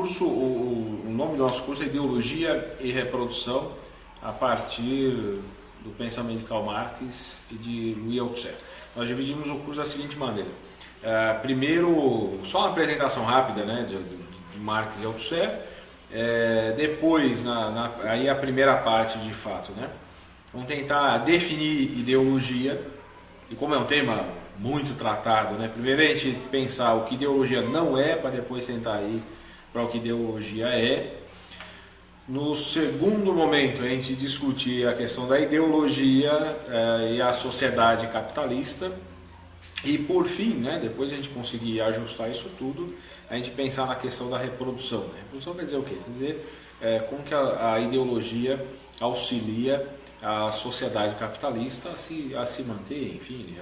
curso, o nome do nosso curso é Ideologia e Reprodução a partir do pensamento de Karl Marx e de Louis Althusser. Nós dividimos o curso da seguinte maneira. Primeiro, só uma apresentação rápida, né, de Marx e Althusser. Depois, aí a primeira parte de fato, né? Vamos tentar definir ideologia, e como é um tema muito tratado, né? Primeiro a gente pensar o que ideologia não é, para depois tentar ir para o que ideologia é. No segundo momento a gente discutir a questão da ideologia e a sociedade capitalista. E por fim, né, depois a gente conseguir ajustar isso tudo, a gente pensar na questão da reprodução. A reprodução quer dizer o quê? Quer dizer como que a ideologia auxilia a sociedade capitalista a se manter, enfim,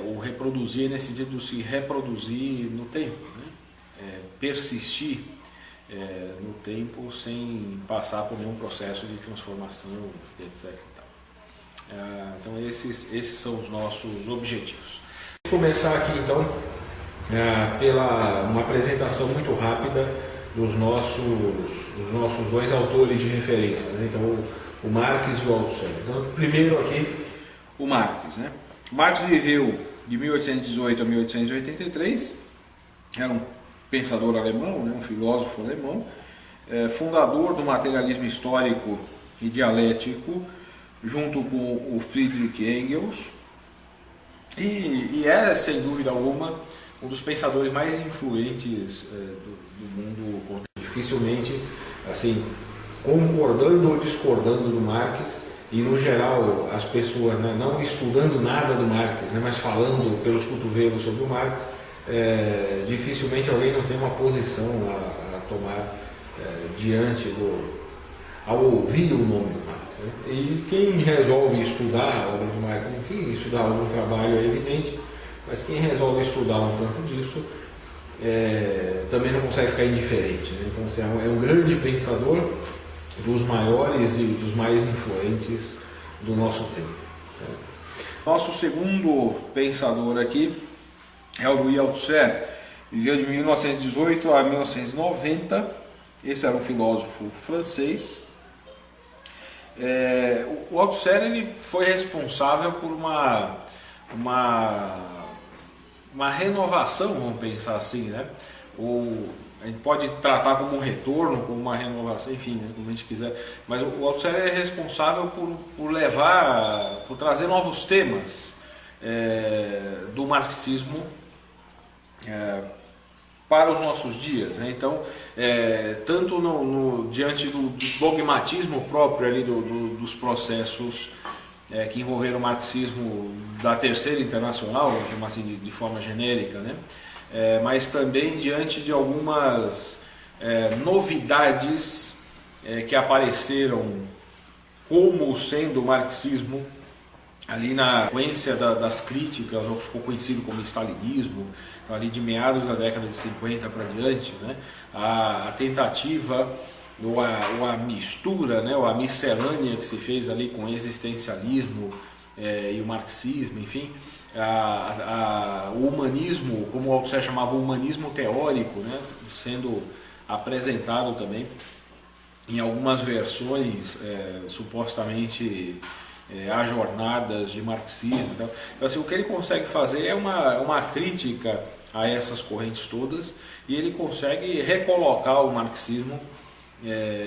ou reproduzir nesse sentido de se reproduzir no tempo, né? Persistir no tempo sem passar por nenhum processo de transformação, etc. Então esses são os nossos objetivos. Vou começar aqui então pela uma apresentação muito rápida dos nossos dois autores de referência, né? Então o Marx e o Althusser. Então, primeiro aqui o Marx, né? Marx viveu de 1818 a 1883, era um pensador alemão, né? Um filósofo alemão, fundador do materialismo histórico e dialético, junto com o Friedrich Engels, e é, sem dúvida alguma, um dos pensadores mais influentes do mundo, dificilmente, assim, concordando ou discordando do Marx, e no geral as pessoas, né, não estudando nada do Marx, né, mas falando pelos cotovelos sobre o Marx, dificilmente alguém não tem uma posição a tomar ao ouvir o nome do Marx. E quem resolve estudar a obra de Marx, quem estudar algum trabalho é evidente, mas quem resolve estudar um tanto disso também não consegue ficar indiferente, né? Então assim, é um grande pensador, dos maiores e dos mais influentes do nosso tempo. Nosso segundo pensador aqui é o Louis Althusser, viveu de 1918 a 1990, esse era um filósofo francês. O Althusser ele foi responsável por uma renovação, vamos pensar assim, né? A gente pode tratar como um retorno, como uma renovação, enfim, né, como a gente quiser. Mas o Althusser é responsável por trazer novos temas do marxismo para os nossos dias, né? Então, tanto diante do dogmatismo próprio ali dos processos que envolveram o marxismo da Terceira Internacional, vamos chamar assim de forma genérica, né? Mas também diante de algumas novidades que apareceram como sendo o marxismo ali na sequência das críticas, ou que ficou conhecido como stalinismo, então ali de meados da década de 50 para diante, né? A tentativa ou a mistura, né? Ou a miscelânea que se fez ali com o existencialismo e o marxismo, enfim, o humanismo, como o Althusser chamava, o humanismo teórico, né, sendo apresentado também em algumas versões supostamente ajornadas de marxismo. Então assim, o que ele consegue fazer é uma crítica a essas correntes todas, e ele consegue recolocar o marxismo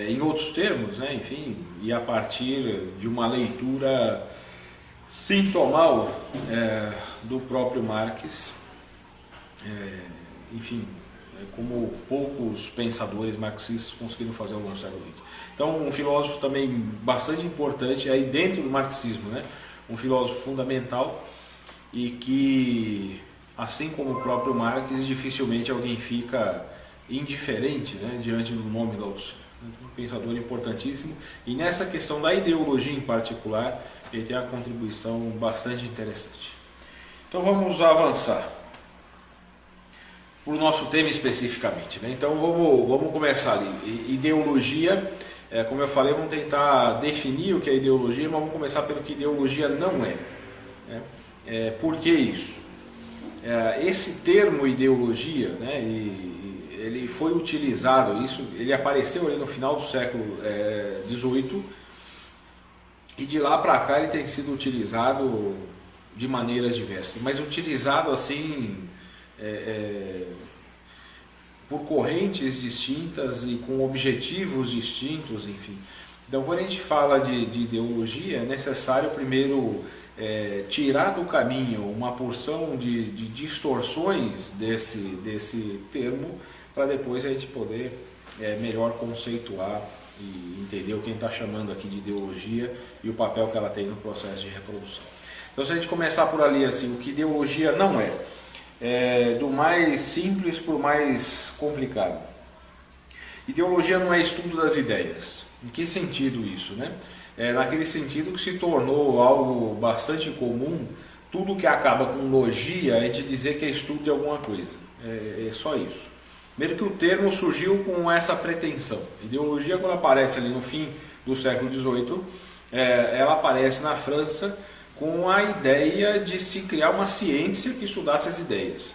em outros termos, né, enfim, e a partir de uma leitura sintomal do próprio Marx, enfim, como poucos pensadores marxistas conseguiram fazer ao longo do século XX. Então, um filósofo também bastante importante aí dentro do marxismo, né? Um filósofo fundamental, e que, assim como o próprio Marx, dificilmente alguém fica indiferente, né, diante do nome do Althusser. Um pensador importantíssimo, e nessa questão da ideologia em particular, ele tem uma contribuição bastante interessante. Então vamos avançar para o nosso tema especificamente, né? Então vamos começar ali. Ideologia, como eu falei, vamos tentar definir o que é ideologia, mas vamos começar pelo que ideologia não é, né? Por que isso? Esse termo ideologia, né, ele foi utilizado, ele apareceu ali no final do século XVIII, e de lá para cá ele tem sido utilizado de maneiras diversas, mas utilizado assim por correntes distintas e com objetivos distintos, enfim. Então, quando a gente fala de ideologia, é necessário primeiro tirar do caminho uma porção de distorções desse termo, para depois a gente poder melhor conceituar e entender o que a gente está chamando aqui de ideologia e o papel que ela tem no processo de reprodução. Então, se a gente começar por ali, assim, o que ideologia não é, do mais simples para o mais complicado. Ideologia não é estudo das ideias. Em que sentido isso, né? Naquele sentido que se tornou algo bastante comum, tudo que acaba com logia, a gente dizer que é estudo de alguma coisa. É só isso. Primeiro que o termo surgiu com essa pretensão. Ideologia, quando aparece ali no fim do século XVIII, ela aparece na França com a ideia de se criar uma ciência que estudasse as ideias,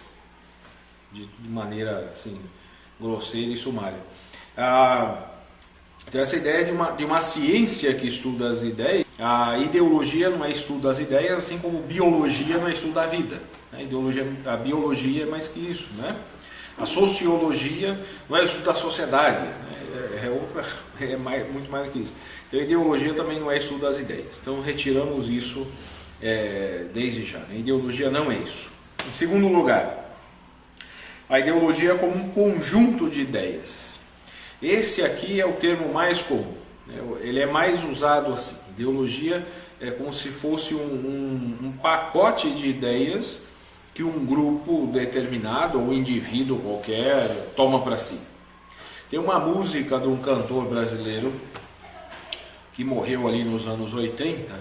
de maneira assim, grosseira e sumária. Então, essa ideia de uma ciência que estuda as ideias, a ideologia não é estudo das ideias, assim como biologia não é estudo da vida. A biologia é mais que isso, né? A sociologia não é estudo da sociedade, né? Muito mais do que isso. Então, a ideologia também não é estudo das ideias. Então, retiramos isso desde já. A ideologia não é isso. Em segundo lugar, a ideologia como um conjunto de ideias. Esse aqui é o termo mais comum. Ele é mais usado assim. Ideologia é como se fosse um pacote de ideias que um grupo determinado ou um indivíduo qualquer toma para si. Tem uma música de um cantor brasileiro que morreu ali nos anos 80,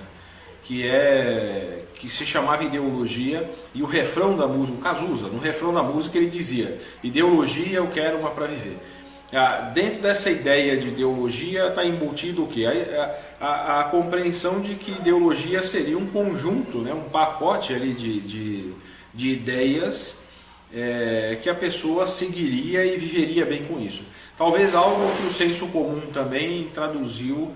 que se chamava Ideologia, e o refrão da música, o Cazuza, no refrão da música ele dizia: ideologia, eu quero uma para viver. Dentro dessa ideia de ideologia está embutido o quê? A compreensão de que ideologia seria um conjunto, né, um pacote ali de ideias que a pessoa seguiria e viveria bem com isso. Talvez algo que o senso comum também traduziu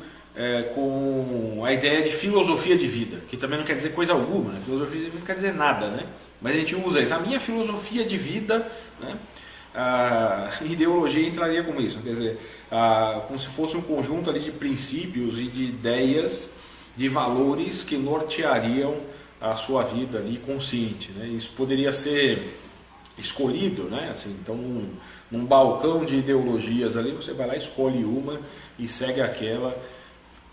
com a ideia de filosofia de vida, que também não quer dizer coisa alguma, né? Filosofia de vida não quer dizer nada, né? Mas a gente usa isso, a minha filosofia de vida, né? A ideologia entraria como isso, quer dizer, como se fosse um conjunto ali de princípios e de ideias, de valores que norteariam a sua vida ali consciente, né? Isso poderia ser escolhido, né? Assim, então num balcão de ideologias ali, você vai lá, escolhe uma e segue aquela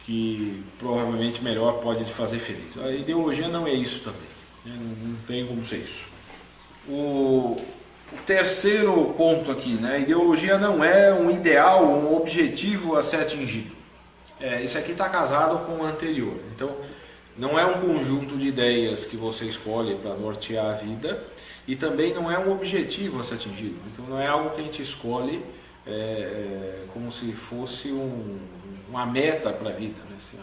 que provavelmente melhor pode te fazer feliz. A ideologia não é isso também, né? Não tem como ser isso. O terceiro ponto aqui, né? A ideologia não é um ideal, um objetivo a ser atingido. Isso aqui está casado com o anterior. Então, não é um conjunto de ideias que você escolhe para nortear a vida, e também não é um objetivo a ser atingido. Então, não é algo que a gente escolhe como se fosse uma meta para a vida, né? Assim,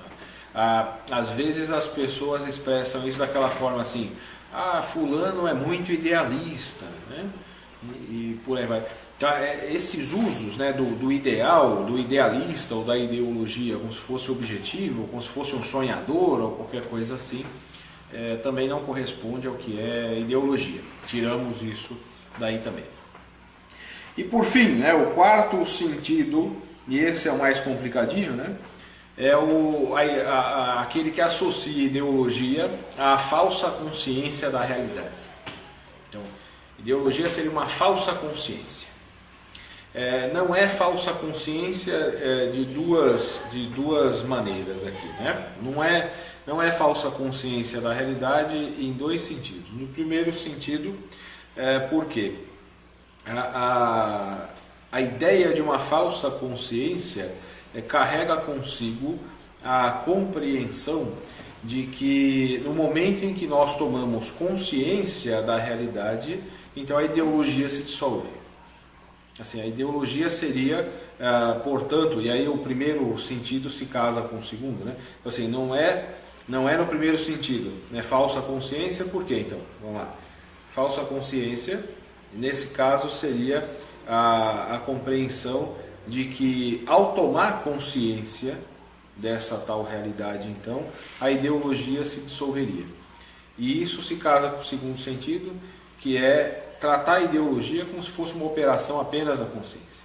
às vezes as pessoas expressam isso daquela forma assim: fulano é muito idealista, né? E por aí vai. Então, esses usos, né, do ideal, do idealista ou da ideologia como se fosse objetivo, como se fosse um sonhador ou qualquer coisa assim, também não corresponde ao que é ideologia. Tiramos isso daí também. E por fim, né, o quarto sentido, e esse é o mais complicadinho, né, é aquele que associa ideologia à falsa consciência da realidade. Então, ideologia seria uma falsa consciência. Não é falsa consciência de duas maneiras aqui, né? Não é falsa consciência da realidade em dois sentidos. No primeiro sentido, porque a ideia de uma falsa consciência carrega consigo a compreensão de que no momento em que nós tomamos consciência da realidade, então a ideologia se dissolve. Assim, a ideologia seria, portanto, e aí o primeiro sentido se casa com o segundo, né? Então, assim, não é no primeiro sentido, né? Falsa consciência, por quê então? Vamos lá. Falsa consciência, nesse caso, seria a compreensão de que, ao tomar consciência dessa tal realidade, então, a ideologia se dissolveria. E isso se casa com o segundo sentido, que é tratar a ideologia como se fosse uma operação apenas da consciência.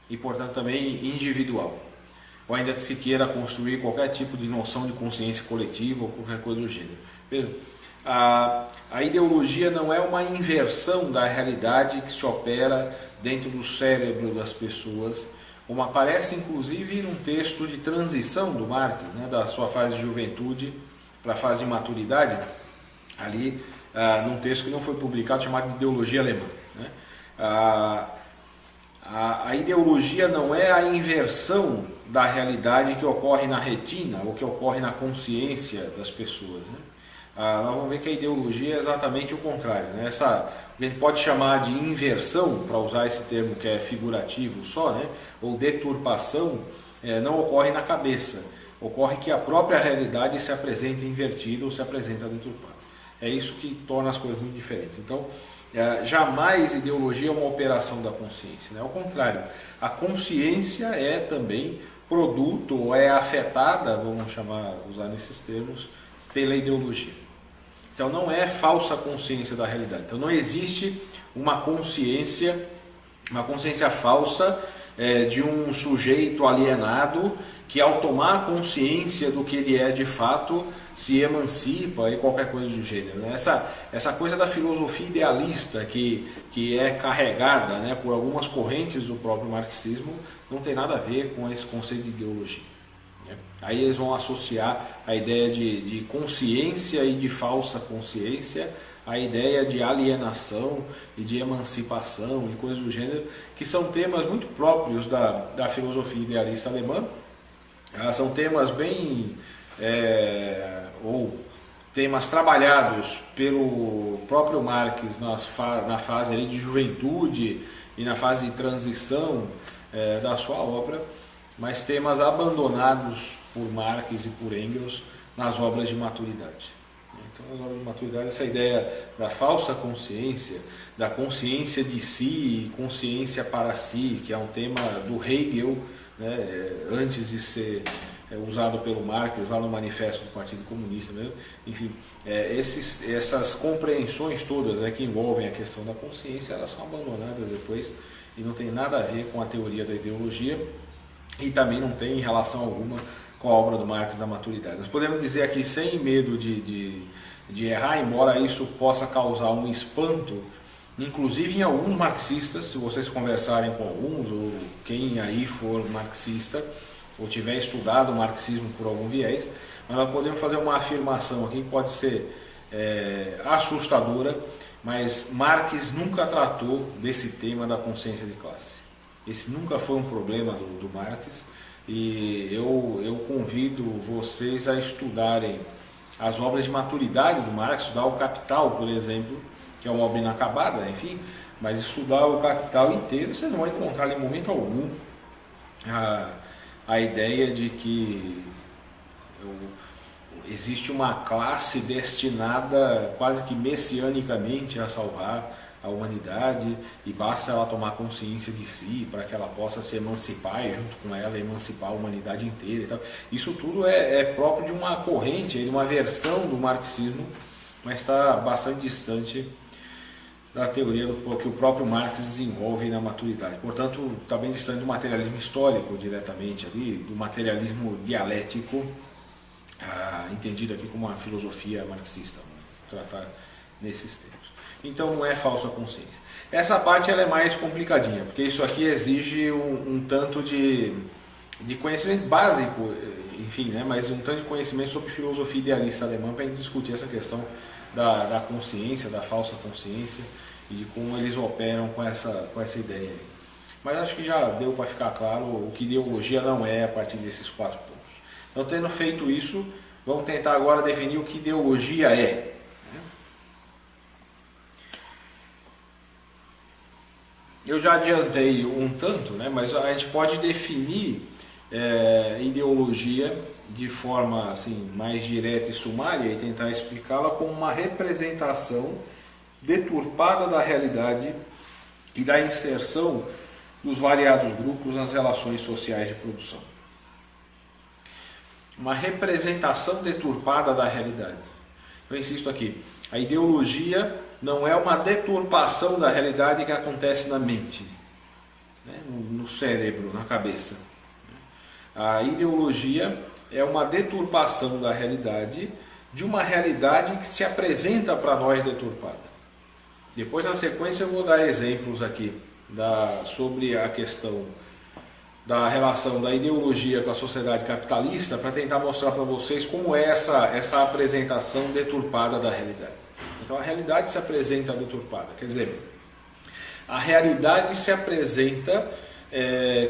E, portanto, também individual. Ou ainda que se queira construir qualquer tipo de noção de consciência coletiva ou qualquer coisa do gênero. Veja, a ideologia não é uma inversão da realidade que se opera dentro do cérebro das pessoas, como aparece inclusive num texto de transição do Marx, né, da sua fase de juventude para a fase de maturidade, ali num texto que não foi publicado, chamado de Ideologia Alemã. Né? A ideologia não é a inversão da realidade que ocorre na retina ou que ocorre na consciência das pessoas. Né? Nós vamos ver que a ideologia é exatamente o contrário. Né? A gente pode chamar de inversão, para usar esse termo que é figurativo só, né? Ou deturpação, não ocorre na cabeça. Ocorre que a própria realidade se apresenta invertida ou se apresenta deturpada. É isso que torna as coisas muito diferentes. Então, jamais ideologia é uma operação da consciência. Né? Ao contrário, a consciência é também produto ou é afetada, vamos usar nesses termos, pela ideologia. Então não é falsa consciência da realidade. Então não existe uma consciência falsa de um sujeito alienado que, ao tomar consciência do que ele é de fato, se emancipa e qualquer coisa do gênero. Né? Essa coisa da filosofia idealista que é carregada, né, por algumas correntes do próprio marxismo não tem nada a ver com esse conceito de ideologia. Aí eles vão associar a ideia de consciência e de falsa consciência, a ideia de alienação e de emancipação e coisas do gênero, que são temas muito próprios da filosofia idealista alemã. São temas ou temas trabalhados pelo próprio Marx na fase ali de juventude e na fase de transição da sua obra, mas temas abandonados por Marx e por Engels nas obras de maturidade. Então, nas obras de maturidade, essa ideia da falsa consciência, da consciência de si e consciência para si, que é um tema do Hegel, né, antes de ser usado pelo Marx lá no Manifesto do Partido Comunista mesmo. Enfim, essas compreensões todas, né, que envolvem a questão da consciência, elas são abandonadas depois e não tem nada a ver com a teoria da ideologia. E também não tem relação alguma com a obra do Marx da maturidade. Nós podemos dizer aqui, sem medo de errar, embora isso possa causar um espanto, inclusive em alguns marxistas, se vocês conversarem com alguns, ou quem aí for marxista, ou tiver estudado o marxismo por algum viés, mas nós podemos fazer uma afirmação aqui que pode ser assustadora, mas Marx nunca tratou desse tema da consciência de classe. Esse nunca foi um problema do Marx, e eu convido vocês a estudarem as obras de maturidade do Marx, estudar o Capital, por exemplo, que é uma obra inacabada, enfim, mas estudar o Capital inteiro, você não vai encontrar em momento algum a ideia de que existe uma classe destinada quase que messianicamente a salvar a humanidade e basta ela tomar consciência de si para que ela possa se emancipar e junto com ela emancipar a humanidade inteira e tal. Isso tudo é próprio de uma corrente, de uma versão do marxismo, mas está bastante distante da teoria que o próprio Marx desenvolve na maturidade. Portanto, está bem distante do materialismo histórico diretamente ali, do materialismo dialético, entendido aqui como uma filosofia marxista, tratar nesses termos. Então não é falsa consciência. Essa parte ela é mais complicadinha, porque isso aqui exige um tanto de conhecimento básico, enfim, né, mas um tanto de conhecimento sobre filosofia idealista alemã para a gente discutir essa questão da consciência, da falsa consciência e de como eles operam com essa ideia aí. Mas acho que já deu para ficar claro o que ideologia não é a partir desses 4 pontos. Então, tendo feito isso, vamos tentar agora definir o que ideologia é. Eu já adiantei um tanto, né, mas a gente pode definir ideologia de forma assim, mais direta e sumária e tentar explicá-la como uma representação deturpada da realidade e da inserção dos variados grupos nas relações sociais de produção. Uma representação deturpada da realidade. Eu insisto aqui, a ideologia não é uma deturpação da realidade que acontece na mente, né, no cérebro, na cabeça. A ideologia é uma deturpação da realidade, de uma realidade que se apresenta para nós deturpada. Depois, na sequência, eu vou dar exemplos aqui sobre a questão da relação da ideologia com a sociedade capitalista, para tentar mostrar para vocês como é essa apresentação deturpada da realidade. Então a realidade se apresenta deturpada, quer dizer, a realidade se apresenta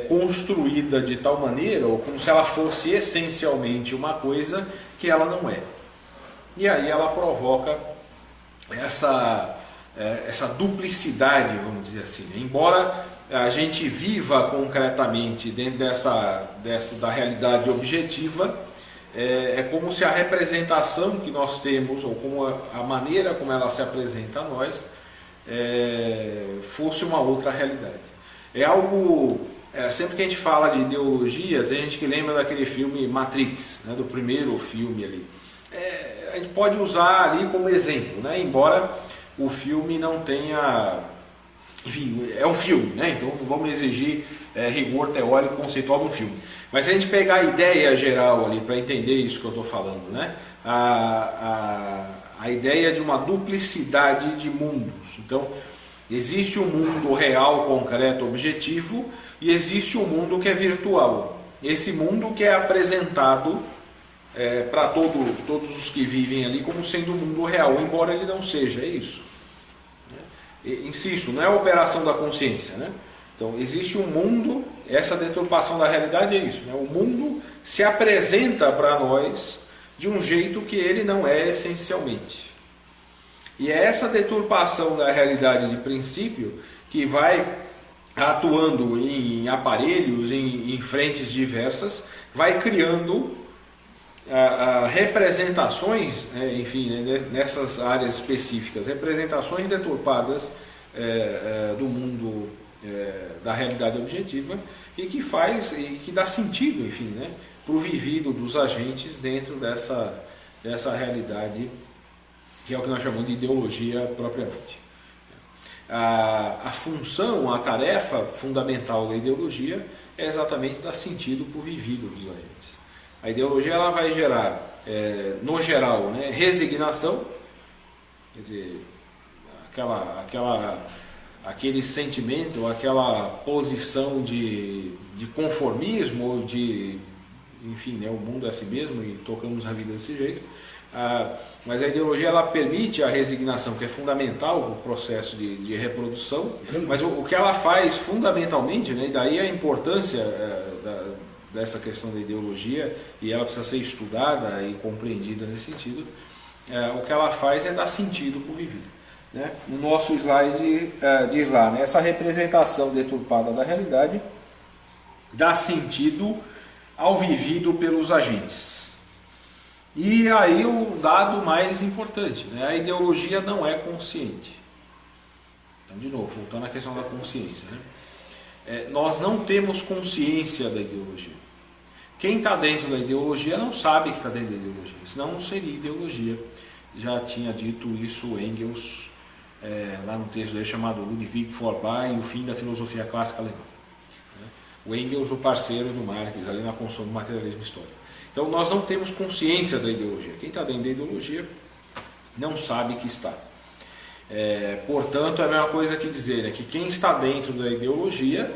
construída de tal maneira, ou como se ela fosse essencialmente uma coisa que ela não é. E aí ela provoca essa duplicidade, vamos dizer assim. Embora a gente viva concretamente dentro da realidade objetiva, é como se a representação que nós temos, ou como a maneira como ela se apresenta a nós, fosse uma outra realidade. É algo, sempre que a gente fala de ideologia, tem gente que lembra daquele filme Matrix, né, do primeiro filme ali. A gente pode usar ali como exemplo, né, embora o filme não tenha... Enfim, é um filme, né? Então não vamos exigir rigor teórico conceitual no filme. Mas se a gente pegar a ideia geral ali para entender isso que eu estou falando, né? A ideia de uma duplicidade de mundos. Então, existe o mundo real, concreto, objetivo, e existe o mundo que é virtual. Esse mundo que é apresentado para todos os que vivem ali como sendo o mundo real, embora ele não seja, é isso. Insisto, não é a operação da consciência, né? Então existe um mundo, essa deturpação da realidade é isso, né? O mundo se apresenta para nós de um jeito que ele não é essencialmente. E é essa deturpação da realidade de princípio que vai atuando em aparelhos, em frentes diversas, vai criando representações, enfim, né, nessas áreas específicas, representações deturpadas do mundo, da realidade objetiva, e que dá sentido, enfim, né, para o vivido dos agentes dentro dessa realidade, que é o que nós chamamos de ideologia propriamente. A função, a tarefa fundamental da ideologia é exatamente dar sentido para o vivido dos agentes. A ideologia ela vai gerar, no geral, né, resignação, quer dizer, aquele sentimento, aquela posição de conformismo, ou enfim, né, o mundo é assim mesmo e tocamos a vida desse jeito. Mas a ideologia ela permite a resignação, que é fundamental para o processo de reprodução, mas o que ela faz fundamentalmente, né, e daí a importância dessa questão da ideologia, e ela precisa ser estudada e compreendida nesse sentido, o que ela faz é dar sentido para o vivido. Né? No nosso slide diz lá, né, essa representação deturpada da realidade dá sentido ao vivido pelos agentes. E aí o dado mais importante, né, a ideologia não é consciente. Então, de novo, voltando à questão da consciência, né? Nós não temos consciência da ideologia. Quem está dentro da ideologia não sabe que está dentro da ideologia, senão não seria ideologia. Já tinha dito isso Engels, lá no texto dele chamado Ludwig Feuerbach e o fim da filosofia clássica alemã. O Engels, o parceiro do Marx, ali na construção do materialismo histórico. Então nós não temos consciência da ideologia. Quem está dentro da ideologia não sabe que está. Portanto, é a mesma coisa que dizer, né, que quem está dentro da ideologia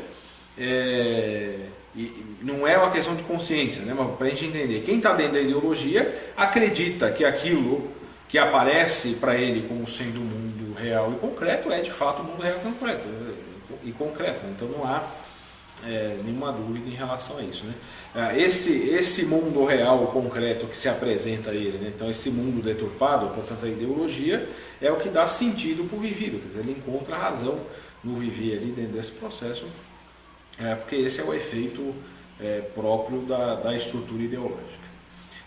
não é uma questão de consciência, né, mas para a gente entender, quem está dentro da ideologia acredita que aquilo que aparece para ele como sendo o mundo real e concreto é de fato o mundo real e concreto. Então não há nenhuma dúvida em relação a isso, né? Esse mundo real concreto que se apresenta a ele, né? Então esse mundo deturpado, portanto a ideologia, é o que dá sentido para o vivido, quer dizer, ele encontra razão no viver ali dentro desse processo, porque esse é o efeito próprio da estrutura ideológica.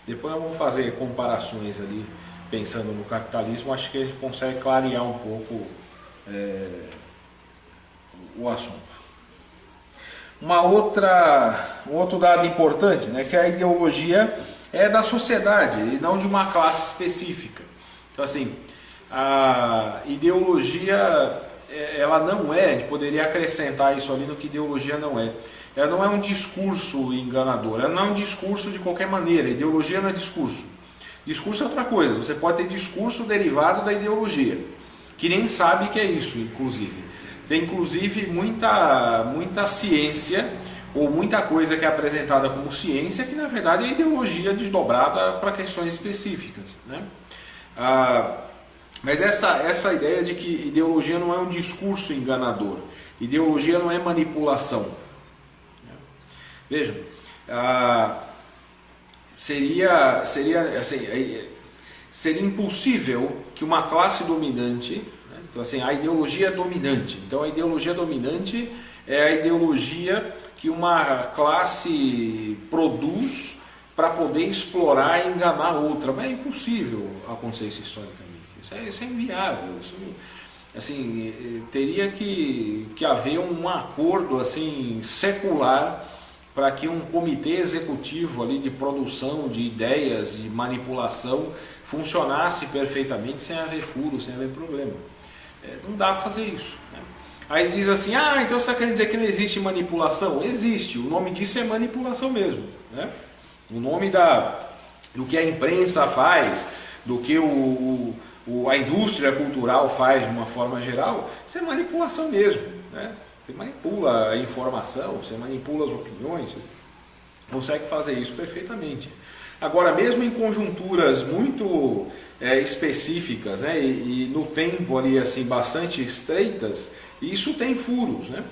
Depois nós vamos fazer comparações ali, pensando no capitalismo, acho que a gente consegue clarear um pouco o assunto. Um outro dado importante, né, que a ideologia é da sociedade e não de uma classe específica. Então, assim, a ideologia, ela não é, a gente poderia acrescentar isso ali no que ideologia não é. Ela não é um discurso enganador, ela não é um discurso de qualquer maneira. Ideologia não é discurso. Discurso é outra coisa, você pode ter discurso derivado da ideologia, que nem sabe que é isso, inclusive. Tem inclusive muita ciência ou muita coisa que é apresentada como ciência que na verdade é ideologia desdobrada para questões específicas, né? Mas essa ideia de que ideologia não é um discurso enganador, ideologia não é manipulação. Vejam, seria impossível que uma classe dominante, então, assim, a ideologia dominante. Então, a ideologia dominante é a ideologia que uma classe produz para poder explorar e enganar outra. Mas é impossível acontecer isso historicamente. Isso é inviável. Isso, assim, teria que haver um acordo assim, secular para que um comitê executivo ali de produção de ideias, de manipulação, funcionasse perfeitamente sem haver furo, sem haver problema. Não dá para fazer isso, né? Aí diz assim, então você está querendo dizer que não existe manipulação? Existe, o nome disso é manipulação mesmo, né? O nome do que a imprensa faz, do que a indústria cultural faz de uma forma geral, isso é manipulação mesmo, né? Você manipula a informação, você manipula as opiniões, você consegue fazer isso perfeitamente. Agora, mesmo em conjunturas muito específicas, né, e no tempo ali assim bastante estreitas, isso tem furos, né?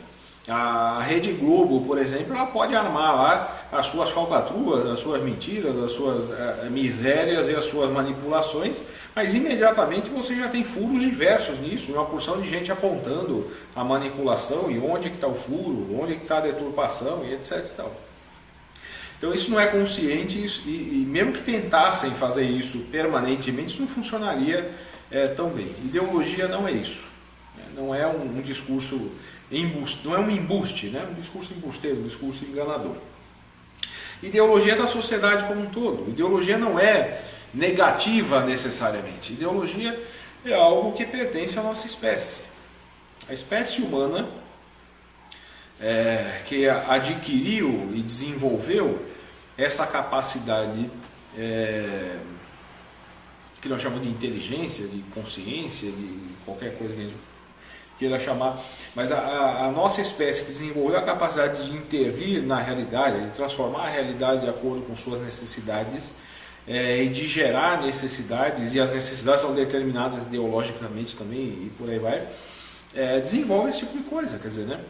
A Rede Globo, por exemplo, ela pode armar lá as suas falcatruas, as suas mentiras, as suas misérias e as suas manipulações, mas imediatamente você já tem furos diversos nisso, uma porção de gente apontando a manipulação e onde que está o furo, onde que está a deturpação e etc. E tal. Então isso não é consciente e mesmo que tentassem fazer isso permanentemente, isso não funcionaria tão bem. Ideologia não é isso, né? Não é um discurso embuste, não é um embuste, né? Um discurso embusteiro, um discurso enganador. Ideologia é da sociedade como um todo. Ideologia não é negativa necessariamente. Ideologia é algo que pertence à nossa espécie. A espécie humana que adquiriu e desenvolveu essa capacidade que nós chamamos de inteligência, de consciência, de qualquer coisa que a gente queira chamar, mas a nossa espécie que desenvolveu a capacidade de intervir na realidade, de transformar a realidade de acordo com suas necessidades e de gerar necessidades, e as necessidades são determinadas ideologicamente também e por aí vai, desenvolve esse tipo de coisa, quer dizer, né?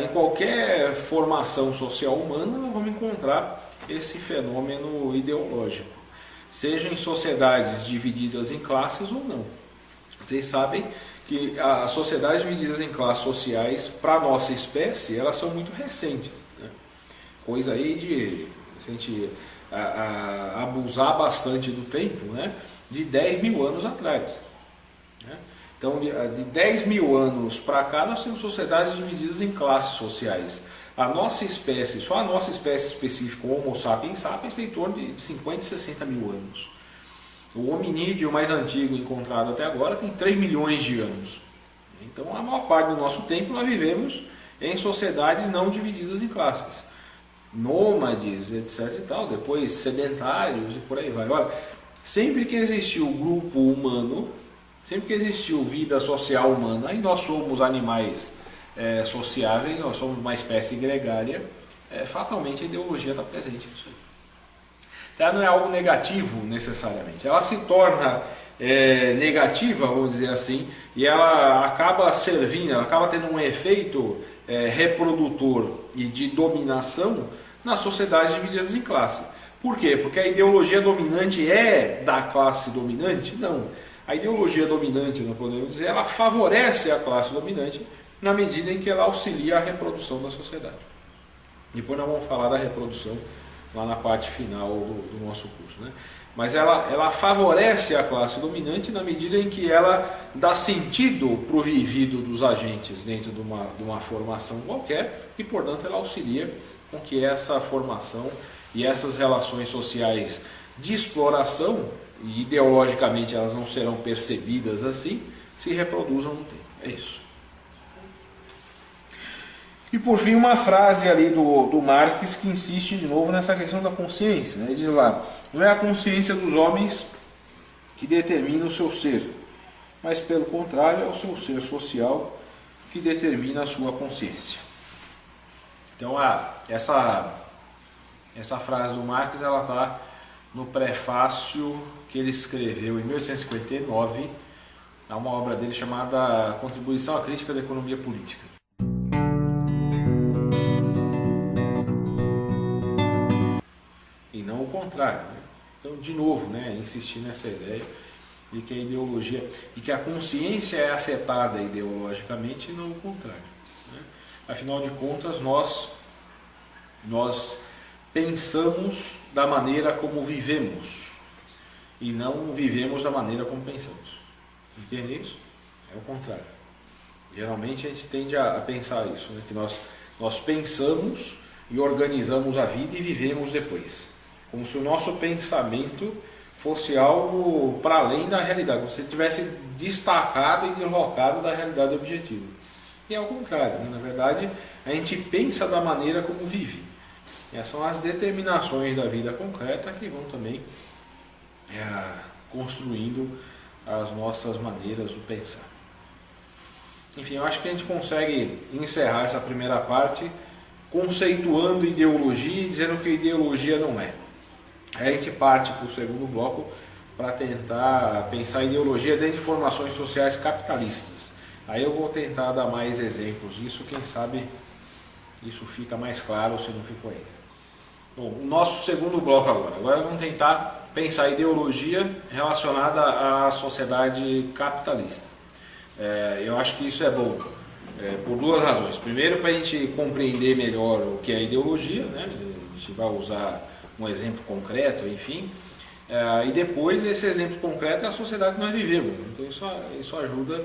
Em qualquer formação social humana nós vamos encontrar esse fenômeno ideológico, seja em sociedades divididas em classes ou não. Vocês sabem que as sociedades divididas em classes sociais, para a nossa espécie, elas são muito recentes, né? Coisa aí de, se a gente abusar bastante do tempo, né? De 10 mil anos atrás, né? Então, de 10 mil anos para cá, nós temos sociedades divididas em classes sociais. A nossa espécie, só a nossa espécie específica, o Homo sapiens sapiens, tem em torno de 50 e 60 mil anos. O hominídeo mais antigo encontrado até agora tem 3 milhões de anos. Então, a maior parte do nosso tempo nós vivemos em sociedades não divididas em classes. Nômades, etc. e tal, depois sedentários e por aí vai. Olha, sempre que existiu grupo humano, sempre que existiu vida social humana, e nós somos animais sociáveis, nós somos uma espécie gregária, fatalmente a ideologia está presente nisso aí. Ela não é algo negativo necessariamente, ela se torna negativa, vamos dizer assim, e ela acaba servindo, ela acaba tendo um efeito reprodutor e de dominação nas sociedades divididas em classe. Por quê? Porque a ideologia dominante é da classe dominante? Não. A ideologia dominante, nós podemos dizer, ela favorece a classe dominante na medida em que ela auxilia a reprodução da sociedade. Depois nós vamos falar da reprodução lá na parte final do nosso curso, né? Mas ela favorece a classe dominante na medida em que ela dá sentido para o vivido dos agentes dentro de uma formação qualquer e, portanto, ela auxilia com que essa formação e essas relações sociais de exploração, e ideologicamente elas não serão percebidas assim, se reproduzam no tempo. É isso. E por fim, uma frase ali do Marx que insiste de novo nessa questão da consciência, né? Ele diz lá: não é a consciência dos homens que determina o seu ser, mas pelo contrário é o seu ser social que determina a sua consciência. Então essa frase do Marx ela está no prefácio que ele escreveu em 1859 a uma obra dele chamada Contribuição à Crítica da Economia Política. E não o contrário, né? Então, de novo, né, insistir nessa ideia de que a ideologia e que a consciência é afetada ideologicamente e não o contrário, né? Afinal de contas, nós pensamos da maneira como vivemos e não vivemos da maneira como pensamos. Entende isso? É o contrário. Geralmente a gente tende a pensar isso, né? Que nós pensamos e organizamos a vida e vivemos depois. Como se o nosso pensamento fosse algo para além da realidade, como se ele tivesse destacado e deslocado da realidade objetiva. E é o contrário, né? Na verdade, a gente pensa da maneira como vive. E essas são as determinações da vida concreta que vão também construindo as nossas maneiras de pensar. Enfim, eu acho que a gente consegue encerrar essa primeira parte conceituando ideologia e dizendo que ideologia não é. Aí a gente parte para o segundo bloco para tentar pensar ideologia dentro de formações sociais capitalistas. Aí eu vou tentar dar mais exemplos disso, quem sabe isso fica mais claro se não ficou ainda. Bom, o nosso segundo bloco agora vamos tentar pensar a ideologia relacionada à sociedade capitalista. Eu acho que isso é bom por duas razões. Primeiro, para a gente compreender melhor o que é ideologia, né? A gente vai usar um exemplo concreto, enfim, e depois esse exemplo concreto é a sociedade que nós vivemos. Então isso ajuda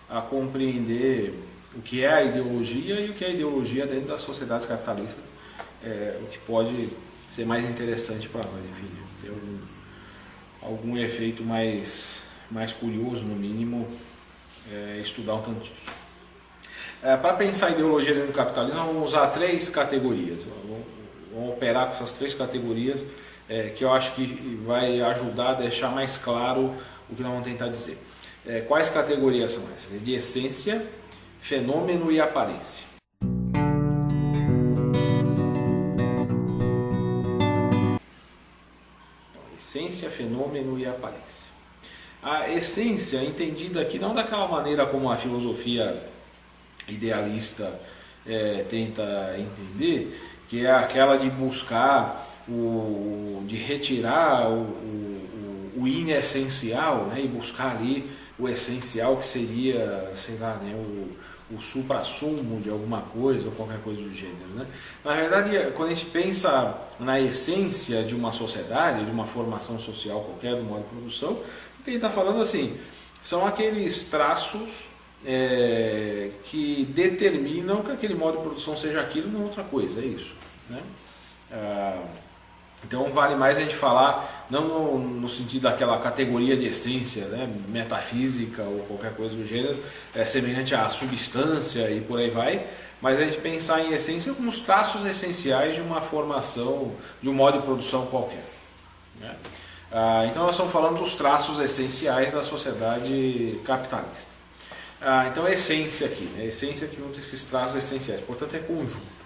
a compreender o que é a ideologia e o que é a ideologia dentro das sociedades capitalistas, o que pode ser mais interessante para nós, enfim, ter algum efeito mais curioso, no mínimo, estudar um tanto disso. Para pensar a ideologia dentro do capitalismo, nós vamos usar três categorias. Vamos operar com essas três categorias, que eu acho que vai ajudar a deixar mais claro o que nós vamos tentar dizer. Quais categorias são essas? De essência, fenômeno e aparência. Essência, fenômeno e aparência. A essência, entendida aqui não daquela maneira como a filosofia idealista tenta entender, que é aquela de buscar, de retirar o inessencial, né, e buscar ali o essencial que seria, sei lá, né, o suprassumo de alguma coisa ou qualquer coisa do gênero, né? Na verdade, quando a gente pensa na essência de uma sociedade, de uma formação social qualquer, do modo de produção, o que a gente está falando assim, são aqueles traços que determinam que aquele modo de produção seja aquilo e não outra coisa, é isso, né? Então vale mais a gente falar, não no sentido daquela categoria de essência, né, metafísica ou qualquer coisa do gênero, semelhante à substância e por aí vai, mas a gente pensar em essência como os traços essenciais de uma formação, de um modo de produção qualquer, né? Então nós estamos falando dos traços essenciais da sociedade capitalista. Então a essência aqui, né, a essência que junta esses traços essenciais, portanto é conjunto.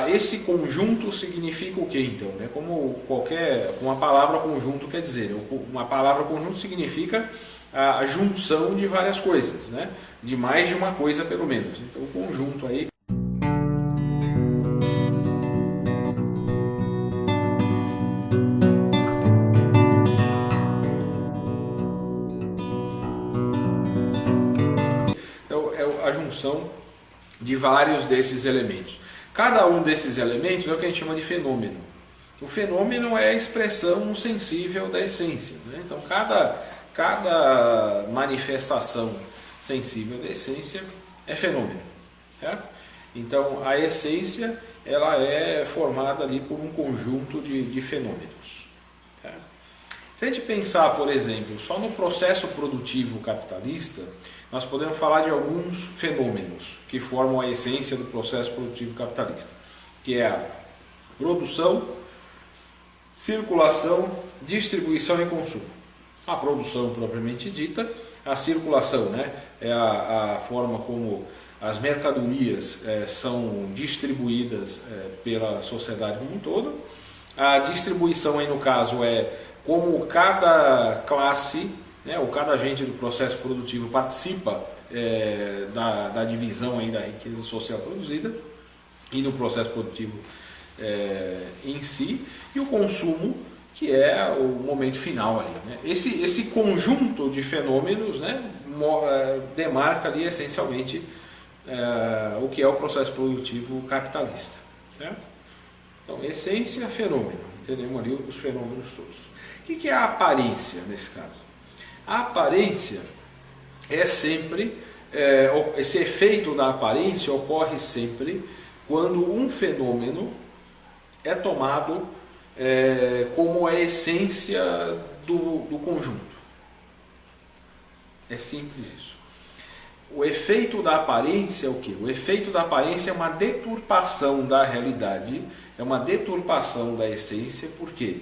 Esse conjunto significa o que então? Né? Como uma palavra conjunto quer dizer, né? Uma palavra conjunto significa a junção de várias coisas, né? De mais de uma coisa pelo menos. Então o conjunto aí. Então é a junção de vários desses elementos. Cada um desses elementos é o que a gente chama de fenômeno. O fenômeno é a expressão sensível da essência, né? Então, cada manifestação sensível da essência é fenômeno, certo? Então, a essência ela é formada ali por um conjunto de fenômenos, certo? Se a gente pensar, por exemplo, só no processo produtivo capitalista, nós podemos falar de alguns fenômenos que formam a essência do processo produtivo capitalista, que é a produção, circulação, distribuição e consumo. A produção propriamente dita, a circulação, né, é a forma como as mercadorias são distribuídas pela sociedade como um todo. A distribuição aí no caso é como cada classe, né, ou cada agente do processo produtivo participa da divisão aí da riqueza social produzida e no processo produtivo em si, e o consumo, que é o momento final ali, né? Esse conjunto de fenômenos, né, demarca ali essencialmente o que é o processo produtivo capitalista, certo? Então, essência, fenômeno, entendemos ali os fenômenos todos. O que é a aparência nesse caso? A aparência é sempre, esse efeito da aparência ocorre sempre quando um fenômeno é tomado como a essência do conjunto. É simples isso. O efeito da aparência é o quê? O efeito da aparência é uma deturpação da realidade, é uma deturpação da essência. Por quê?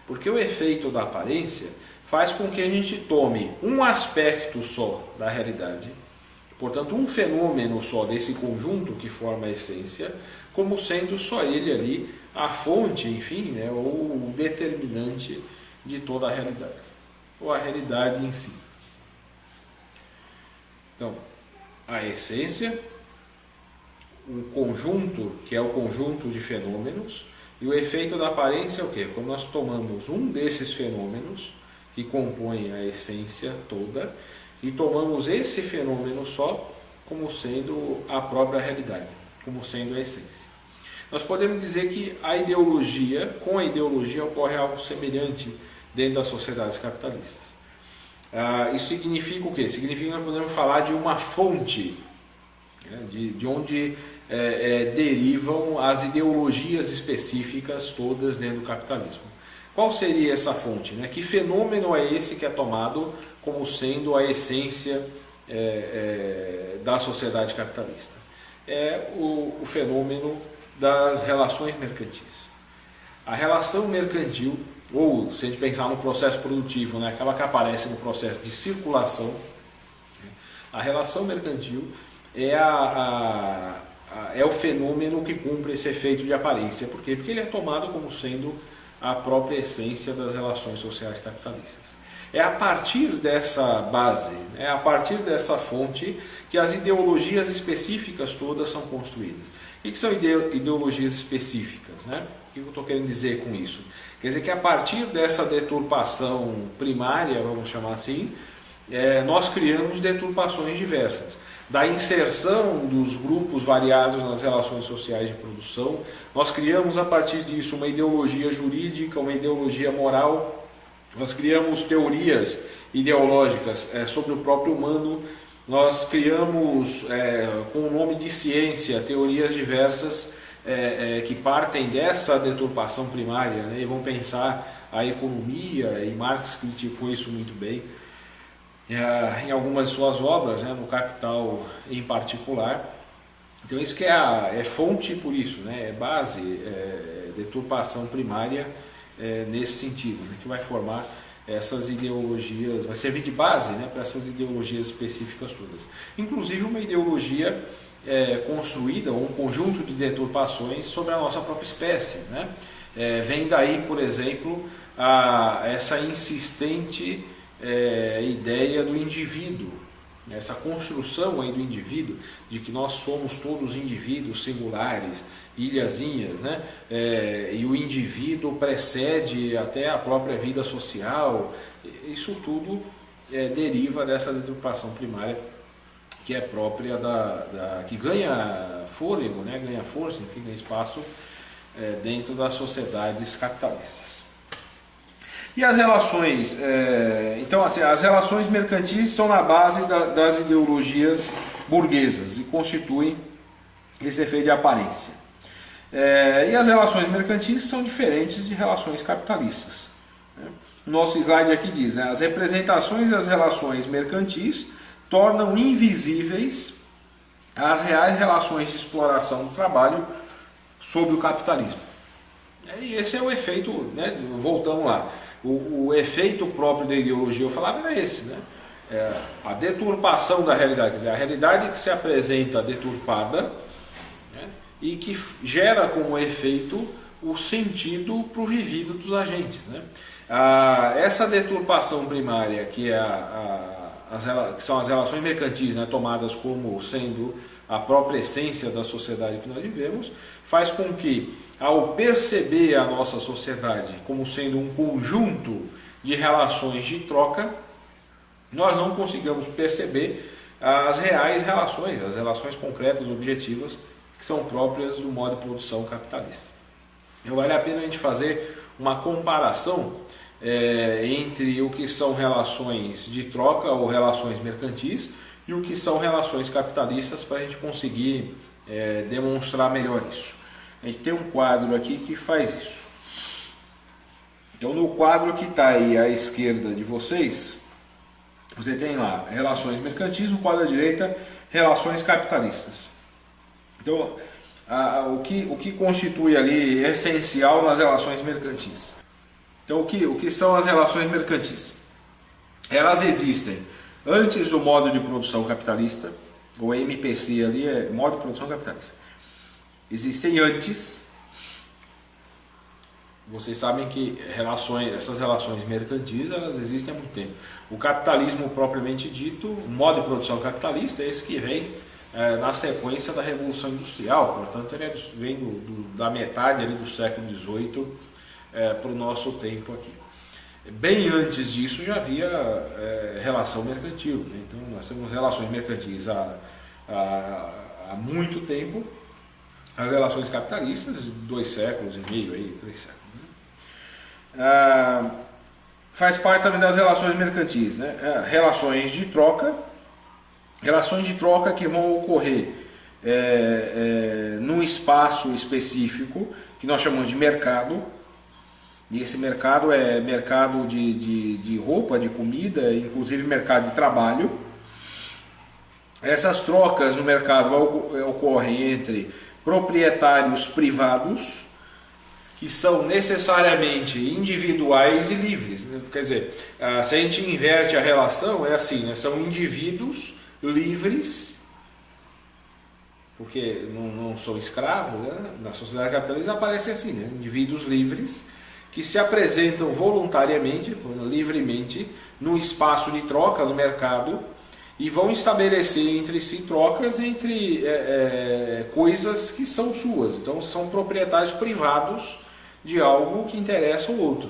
Porque o efeito da aparência faz com que a gente tome um aspecto só da realidade, portanto um fenômeno só desse conjunto que forma a essência, como sendo só ele ali a fonte, enfim, né, ou o determinante de toda a realidade, ou a realidade em si. Então, a essência, o conjunto, que é o conjunto de fenômenos, e o efeito da aparência é o quê? Quando nós tomamos um desses fenômenos, que compõem a essência toda, e tomamos esse fenômeno só como sendo a própria realidade, como sendo a essência. Nós podemos dizer que com a ideologia ocorre algo semelhante dentro das sociedades capitalistas. Isso significa o quê? Significa que nós podemos falar de uma fonte, né, de onde derivam as ideologias específicas todas dentro do capitalismo. Qual seria essa fonte, né? Que fenômeno é esse que é tomado como sendo a essência da sociedade capitalista? É o fenômeno das relações mercantis. A relação mercantil, ou se a gente pensar no processo produtivo, né, aquela que aparece no processo de circulação, a relação mercantil é o fenômeno que cumpre esse efeito de aparência. Por quê? Porque ele é tomado como sendo a própria essência das relações sociais capitalistas. É a partir dessa base, é a partir dessa fonte que as ideologias específicas todas são construídas. O que são ideologias específicas, né? O que eu estou querendo dizer com isso? Quer dizer que a partir dessa deturpação primária, vamos chamar assim, nós criamos deturpações diversas. Da inserção dos grupos variados nas relações sociais de produção, nós criamos a partir disso uma ideologia jurídica, uma ideologia moral, nós criamos teorias ideológicas sobre o próprio humano, nós criamos, com o nome de ciência, teorias diversas que partem dessa deturpação primária, né, e vão pensar a economia, e Marx criticou isso muito bem, em algumas de suas obras, né, no Capital em particular. Então isso que é fonte por isso, né, é base, deturpação primária nesse sentido, né, que vai formar essas ideologias, vai servir de base, né, para essas ideologias específicas todas. Inclusive uma ideologia construída, ou um conjunto de deturpações sobre a nossa própria espécie, né? Vem daí, por exemplo, essa insistente ideia do indivíduo, essa construção aí do indivíduo, de que nós somos todos indivíduos singulares, ilhazinhas, né? E o indivíduo precede até a própria vida social. Isso tudo deriva dessa deturpação primária, que é própria que ganha fôlego, né? Ganha força, enfim, ganha espaço dentro das sociedades capitalistas. E as relações, então assim, as relações mercantis estão na base das ideologias burguesas e constituem esse efeito de aparência. E as relações mercantis são diferentes de relações capitalistas. O nosso slide aqui diz, né, as representações das relações mercantis tornam invisíveis as reais relações de exploração do trabalho sob o capitalismo. E esse é o efeito, né, voltamos lá, o efeito próprio da ideologia, eu falava, era esse, né? A deturpação da realidade, quer dizer, a realidade que se apresenta deturpada, né, e que gera como efeito o sentido para o vivido dos agentes, né? Essa deturpação primária, que são as relações mercantis, né, tomadas como sendo a própria essência da sociedade que nós vivemos, faz com que, ao perceber a nossa sociedade como sendo um conjunto de relações de troca, nós não consigamos perceber as reais relações, as relações concretas, objetivas, que são próprias do modo de produção capitalista. Então vale a pena a gente fazer uma comparação entre o que são relações de troca ou relações mercantis e o que são relações capitalistas, para a gente conseguir demonstrar melhor isso. A gente tem um quadro aqui que faz isso. Então, no quadro que está aí à esquerda de vocês, você tem lá relações mercantis, no quadro à direita, relações capitalistas. Então, o que constitui ali essencial nas relações mercantis? Então, o que são as relações mercantis? Elas existem antes do modo de produção capitalista, o MPC ali é modo de produção capitalista. Existem antes. Vocês sabem que essas relações mercantis, elas existem há muito tempo. O capitalismo propriamente dito, o modo de produção capitalista, é esse que vem na sequência da Revolução Industrial, portanto ele vem da metade ali do século XVIII para o nosso tempo aqui. Bem antes disso já havia relação mercantil, né? Então nós temos relações mercantis há muito tempo, as relações capitalistas, 2 séculos e meio, 3 séculos. Né? Faz parte também das relações mercantis, né? Relações de troca que vão ocorrer num espaço específico que nós chamamos de mercado. E esse mercado é mercado de roupa, de comida, inclusive mercado de trabalho. Essas trocas no mercado ocorrem entre proprietários privados, que são necessariamente individuais e livres. Quer dizer, se a gente inverte a relação, é assim, né? São indivíduos livres, porque não são escravos, né? Na sociedade capitalista aparece assim, né? Indivíduos livres que se apresentam voluntariamente, livremente, no espaço de troca, no mercado, e vão estabelecer entre si trocas entre coisas que são suas. Então são proprietários privados de algo que interessa ao outro,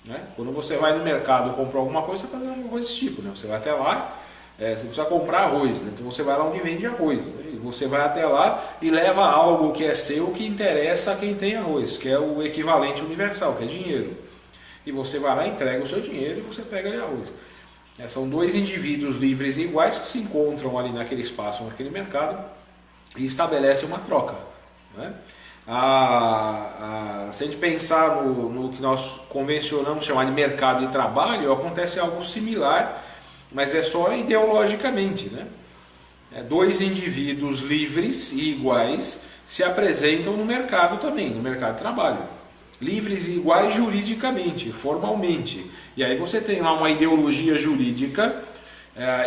né? Quando você vai no mercado comprar alguma coisa, você está fazendo alguma coisa desse tipo, né? Você vai até lá, você precisa comprar arroz, né? Então você vai lá onde vende arroz, né? E você vai até lá e leva algo que é seu, que interessa a quem tem arroz, que é o equivalente universal, que é dinheiro. E você vai lá, entrega o seu dinheiro e você pega ali arroz. São 2 indivíduos livres e iguais que se encontram ali naquele espaço, naquele mercado, e estabelecem uma troca, né? Se a gente pensar no que nós convencionamos chamar de mercado de trabalho, acontece algo similar, mas é só ideologicamente, né? 2 indivíduos livres e iguais se apresentam no mercado também, no mercado de trabalho. Livres e iguais juridicamente, formalmente. E aí você tem lá uma ideologia jurídica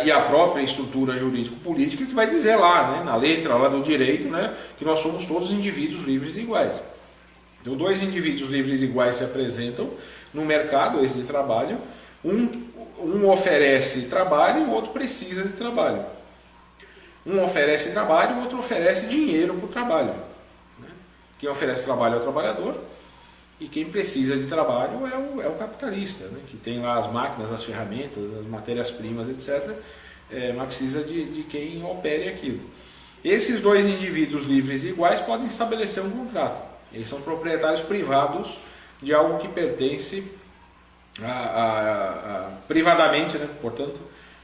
e a própria estrutura jurídico-política que vai dizer lá, né, na letra lá do direito, né, que nós somos todos indivíduos livres e iguais. Então 2 indivíduos livres e iguais se apresentam no mercado esse de trabalho. Um oferece trabalho e o outro precisa de trabalho. Um oferece trabalho e o outro oferece dinheiro para o trabalho. Quem oferece trabalho é o trabalhador. E quem precisa de trabalho é o capitalista, né? Que tem lá as máquinas, as ferramentas, as matérias-primas, etc. Mas precisa de quem opere aquilo. Esses 2 indivíduos livres e iguais podem estabelecer um contrato. Eles são proprietários privados de algo que pertence privadamente, né? Portanto,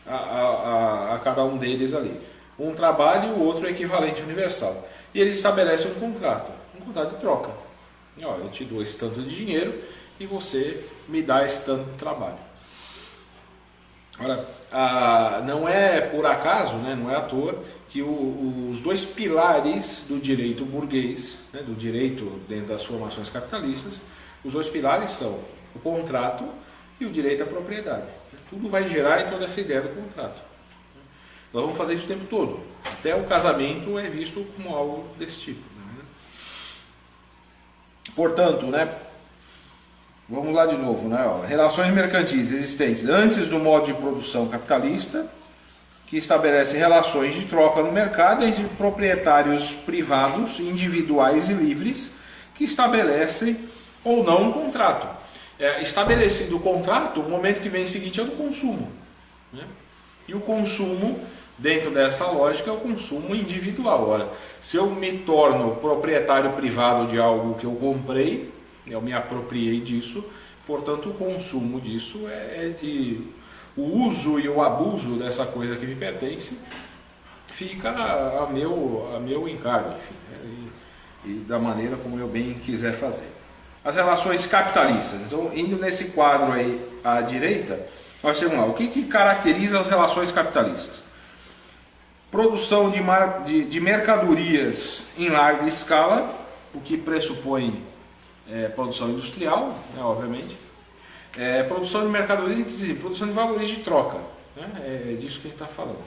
a cada um deles ali. Um trabalha e o outro é equivalente universal. E eles estabelecem um contrato de troca. Ó, eu te dou esse tanto de dinheiro e você me dá esse tanto de trabalho. Ora, não é por acaso, né, não é à toa, que os dois pilares do direito burguês, né, do direito dentro das formações capitalistas, os dois pilares são o contrato e o direito à propriedade. Tudo vai gerar em toda essa ideia do contrato. Nós vamos fazer isso o tempo todo. Até o casamento é visto como algo desse tipo. Né? Portanto, né, vamos lá de novo. Né, ó, relações mercantis existentes antes do modo de produção capitalista, que estabelece relações de troca no mercado entre proprietários privados, individuais e livres, que estabelecem ou não um contrato. Estabelecido o contrato, o momento que vem em seguinte é o do consumo. Né? E o consumo, dentro dessa lógica, é o consumo individual. Ora, se eu me torno proprietário privado de algo que eu comprei, eu me apropriei disso, portanto o consumo disso o uso e o abuso dessa coisa que me pertence fica a meu encargo, enfim, e da maneira como eu bem quiser fazer. As relações capitalistas. Então, indo nesse quadro aí à direita, nós temos lá, o que caracteriza as relações capitalistas? Produção de mercadorias em larga escala, o que pressupõe produção industrial, né, obviamente. Produção de mercadorias, quer dizer, produção de valores de troca, né, é disso que a gente está falando.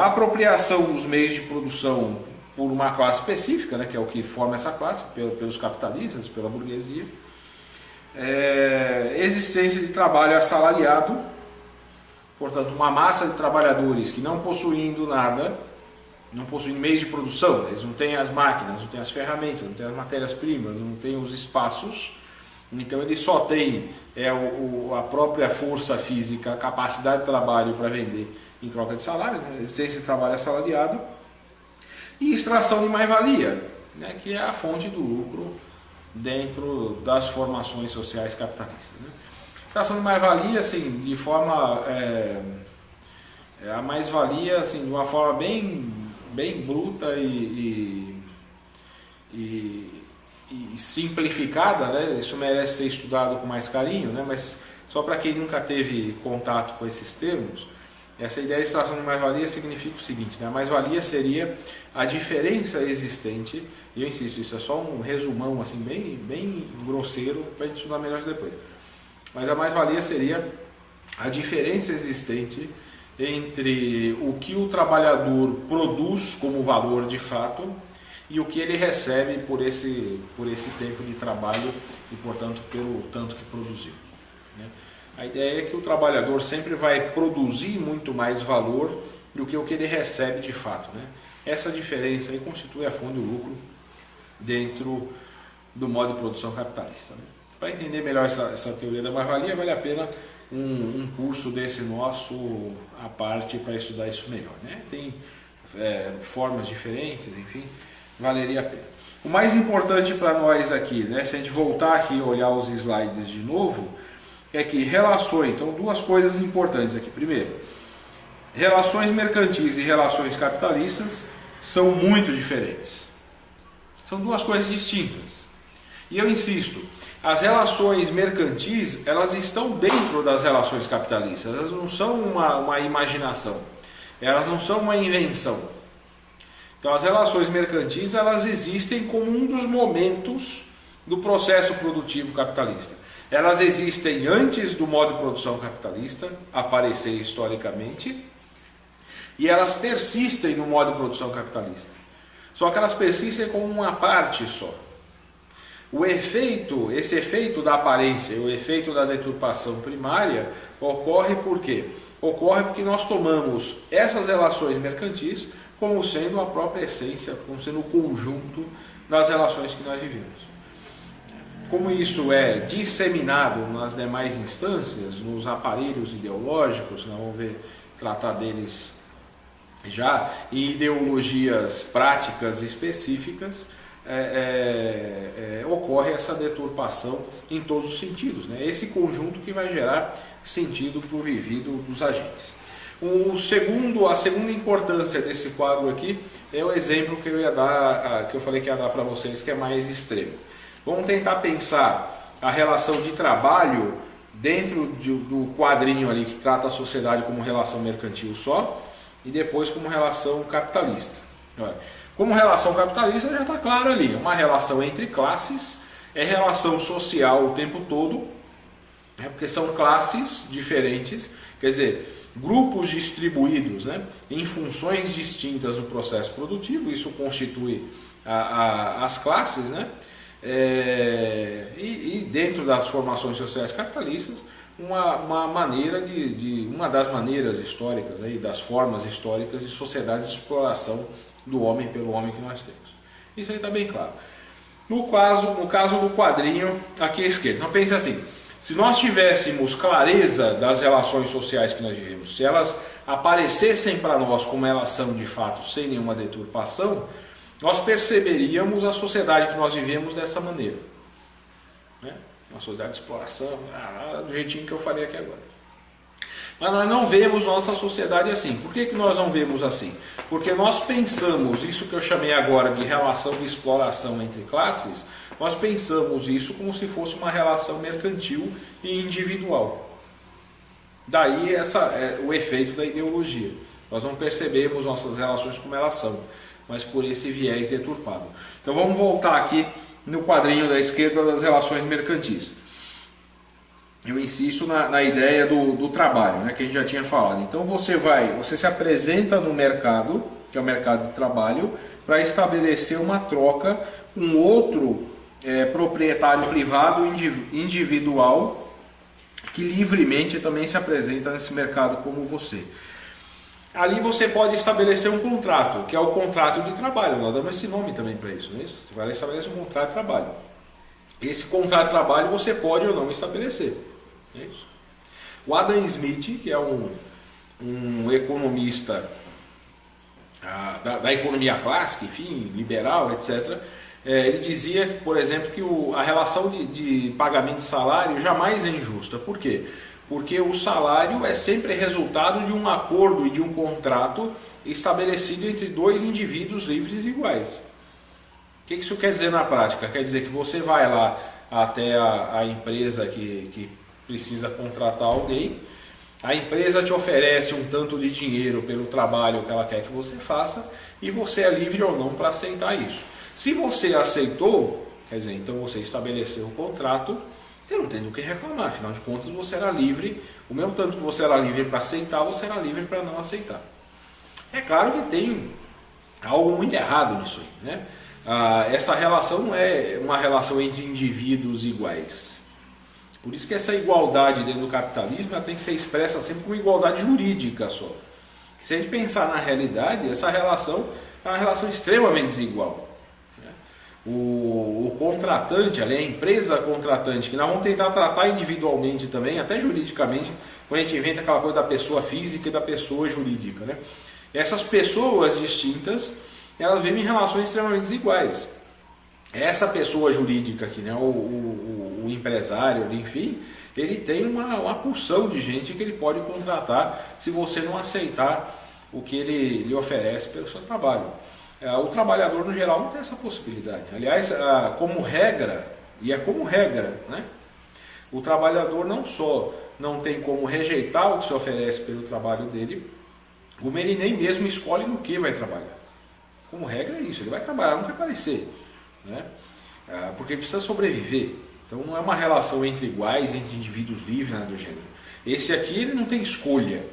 Apropriação dos meios de produção por uma classe específica, né, que é o que forma essa classe, pelos capitalistas, pela burguesia. Existência de trabalho assalariado, portanto, uma massa de trabalhadores que não possuindo nada, não possuem meios de produção, eles não têm as máquinas, não têm as ferramentas, não têm as matérias-primas, não têm os espaços, então eles só têm a própria força física, a capacidade de trabalho para vender em troca de salário, né? Existência de trabalho assalariado, e extração de mais-valia, né? Que é a fonte do lucro dentro das formações sociais capitalistas. Né? Extração de mais-valia, assim, de forma... a mais-valia, assim, de uma forma bem bruta e simplificada, né? Isso merece ser estudado com mais carinho, né? Mas só para quem nunca teve contato com esses termos, essa ideia de extração de mais-valia significa o seguinte, né? A mais-valia seria a diferença existente, e eu insisto, isso é só um resumão assim, bem grosseiro para a gente estudar melhor depois. Mas a mais-valia seria a diferença existente entre o que o trabalhador produz como valor de fato e o que ele recebe por esse tempo de trabalho e, portanto, pelo tanto que produziu. Né? A ideia é que o trabalhador sempre vai produzir muito mais valor do que o que ele recebe de fato. Né? Essa diferença aí constitui a fonte do lucro dentro do modo de produção capitalista. Né? Para entender melhor essa teoria da mais-valia, vale a pena um curso desse nosso à parte para estudar isso melhor. Né? Tem formas diferentes, enfim, valeria a pena. O mais importante para nós aqui, né, se a gente voltar aqui e olhar os slides de novo, é que relações, então duas coisas importantes aqui. Primeiro, relações mercantis e relações capitalistas são muito diferentes. São duas coisas distintas. E eu insisto, as relações mercantis, elas estão dentro das relações capitalistas, elas não são uma imaginação, elas não são uma invenção. Então as relações mercantis, elas existem como um dos momentos do processo produtivo capitalista. Elas existem antes do modo de produção capitalista aparecer historicamente, e elas persistem no modo de produção capitalista. Só que elas persistem como uma parte só. Esse efeito da aparência, o efeito da deturpação primária, ocorre por quê? Ocorre porque nós tomamos essas relações mercantis como sendo a própria essência, como sendo o conjunto das relações que nós vivemos. Como isso é disseminado nas demais instâncias, nos aparelhos ideológicos, nós vamos tratar deles já, e ideologias práticas específicas, ocorre essa deturpação em todos os sentidos, né? Esse conjunto que vai gerar sentido para o vivido dos agentes. A segunda importância desse quadro aqui é o exemplo que eu falei que ia dar para vocês, que é mais extremo. Vamos tentar pensar a relação de trabalho dentro do quadrinho ali que trata a sociedade como relação mercantil só e depois como relação capitalista. Como relação capitalista já está claro ali, é uma relação entre classes, é relação social o tempo todo, porque são classes diferentes, quer dizer, grupos distribuídos, né, em funções distintas no processo produtivo, isso constitui as classes, né, e dentro das formações sociais capitalistas, uma das maneiras históricas, aí, das formas históricas de sociedade de exploração do homem pelo homem que nós temos. Isso aí está bem claro. No caso do quadrinho aqui à esquerda, então pense assim, se nós tivéssemos clareza das relações sociais que nós vivemos, se elas aparecessem para nós como elas são de fato, sem nenhuma deturpação, nós perceberíamos a sociedade que nós vivemos dessa maneira, né? Uma sociedade de exploração, do jeitinho que eu falei aqui agora. Mas nós não vemos nossa sociedade assim. Por que nós não vemos assim? Porque nós pensamos isso que eu chamei agora de relação de exploração entre classes, nós pensamos isso como se fosse uma relação mercantil e individual. Daí o efeito da ideologia. Nós não percebemos nossas relações como elas são, mas por esse viés deturpado. Então vamos voltar aqui no quadrinho da esquerda das relações mercantis. Eu insisto na ideia do trabalho, né, que a gente já tinha falado. Então você se apresenta no mercado, que é o mercado de trabalho, para estabelecer uma troca com outro proprietário privado individual que livremente também se apresenta nesse mercado como você. Ali você pode estabelecer um contrato, que é o contrato de trabalho. Nós damos esse nome também para isso, não é isso? Você vai estabelecer um contrato de trabalho. Esse contrato de trabalho você pode ou não estabelecer. É isso. O Adam Smith, que é um economista da economia clássica, enfim, liberal, etc., ele dizia, por exemplo, que a relação de pagamento de salário jamais é injusta. Por quê? Porque o salário é sempre resultado de um acordo e de um contrato estabelecido entre dois indivíduos livres e iguais. O que isso quer dizer na prática? Quer dizer que você vai lá até a empresa que precisa contratar alguém, a empresa te oferece um tanto de dinheiro pelo trabalho que ela quer que você faça e você é livre ou não para aceitar isso. Se você aceitou, quer dizer, então você estabeleceu o contrato, você não tem do que reclamar, afinal de contas você era livre, o mesmo tanto que você era livre para aceitar, você era livre para não aceitar. É claro que tem algo muito errado nisso aí, né? Essa relação não é uma relação entre indivíduos iguais. Por isso que essa igualdade dentro do capitalismo ela tem que ser expressa sempre como igualdade jurídica só. Se a gente pensar na realidade, essa relação é uma relação extremamente desigual. O contratante, ali, a empresa contratante, que nós vamos tentar tratar individualmente também, até juridicamente, quando a gente inventa aquela coisa da pessoa física e da pessoa jurídica, né? Essas pessoas distintas, elas vivem em relações extremamente desiguais. Essa pessoa jurídica aqui, né, o empresário, enfim, ele tem uma porção de gente que ele pode contratar se você não aceitar o que ele lhe oferece pelo seu trabalho. O trabalhador, no geral, não tem essa possibilidade. Aliás, como regra, e é como regra, né, o trabalhador não só não tem como rejeitar o que se oferece pelo trabalho dele, como ele nem mesmo escolhe no que vai trabalhar. Como regra é isso, ele vai trabalhar, não quer aparecer, né? Porque ele precisa sobreviver. Então não é uma relação entre iguais, entre indivíduos livres, nada do gênero. Esse aqui ele não tem escolha.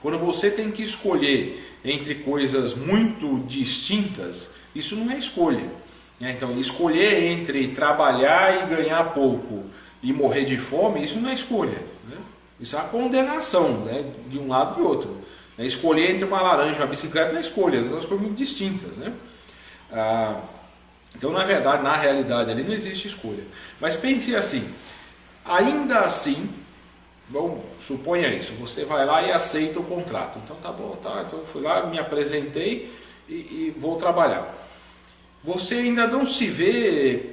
Quando você tem que escolher entre coisas muito distintas, isso não é escolha. Então escolher entre trabalhar e ganhar pouco e morrer de fome, isso não é escolha, né? Isso é uma condenação, né, de um lado e do outro. Escolher entre uma laranja e uma bicicleta não é escolha, são coisas muito distintas, né? Então, na verdade, na realidade, ali não existe escolha. Mas pense assim, ainda assim, bom, suponha isso, você vai lá e aceita o contrato. Então tá bom, tá, então eu fui lá, me apresentei e vou trabalhar. você ainda não se vê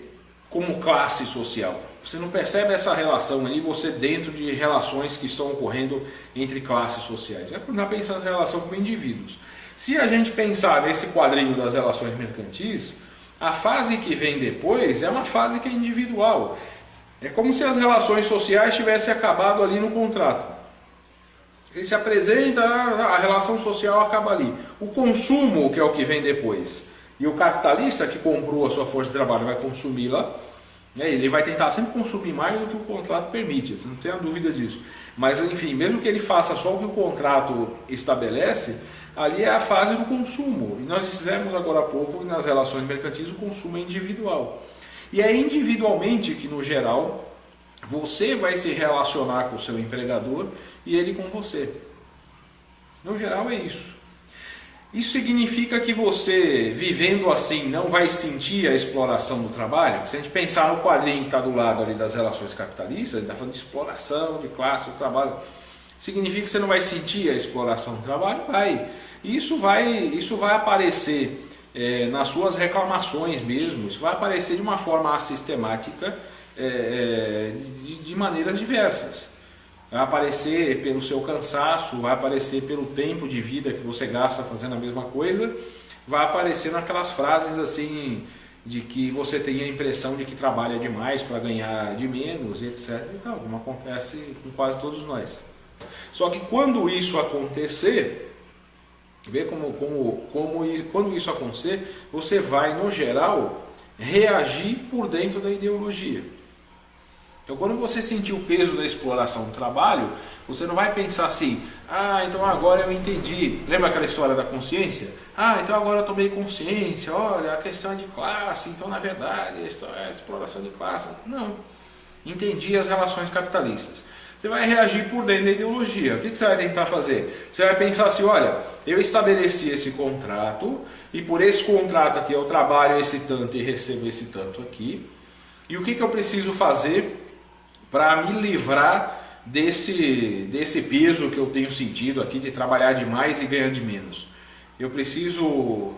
como classe social. Você não percebe essa relação ali, você dentro de relações que estão ocorrendo entre classes sociais. É por não pensar essa relação como indivíduos. Se a gente pensar nesse quadrinho das relações mercantis, a fase que vem depois é uma fase que é individual. É como se as relações sociais tivessem acabado ali no contrato. Ele se apresenta, a relação social acaba ali. O consumo, que é o que vem depois, e o capitalista que comprou a sua força de trabalho vai consumi-la, ele vai tentar sempre consumir mais do que o contrato permite, você não tem a dúvida disso. Mas, enfim, mesmo que ele faça só o que o contrato estabelece, ali é a fase do consumo. E nós dissemos agora há pouco, nas relações mercantis, o consumo é individual. E é individualmente que, no geral, você vai se relacionar com o seu empregador e ele com você. No geral é isso. Isso significa que você, vivendo assim, não vai sentir a exploração do trabalho? Se a gente pensar no quadrinho que está do lado ali das relações capitalistas, ele está falando de exploração, de classe, do trabalho. Significa que você não vai sentir a exploração do trabalho? Vai. Isso vai aparecer nas suas reclamações mesmo, isso vai aparecer de uma forma assistemática, de maneiras diversas. Vai aparecer pelo seu cansaço, vai aparecer pelo tempo de vida que você gasta fazendo a mesma coisa, vai aparecer naquelas frases assim, de que você tem a impressão de que trabalha demais para ganhar de menos, etc. Então, como acontece com quase todos nós. Só que quando isso acontecer, quando isso acontecer, você vai, no geral, reagir por dentro da ideologia. Então, quando você sentir o peso da exploração do trabalho, você não vai pensar assim, então agora eu entendi. Lembra aquela história da consciência? Então agora eu tomei consciência, olha, a questão é de classe, então na verdade é a exploração de classe. Não, entendi as relações capitalistas. Você vai reagir por dentro da ideologia. O que você vai tentar fazer? Você vai pensar assim, olha, eu estabeleci esse contrato, e por esse contrato aqui eu trabalho esse tanto e recebo esse tanto aqui, e o que eu preciso fazer para me livrar desse peso que eu tenho sentido aqui de trabalhar demais e ganhar de menos. Eu preciso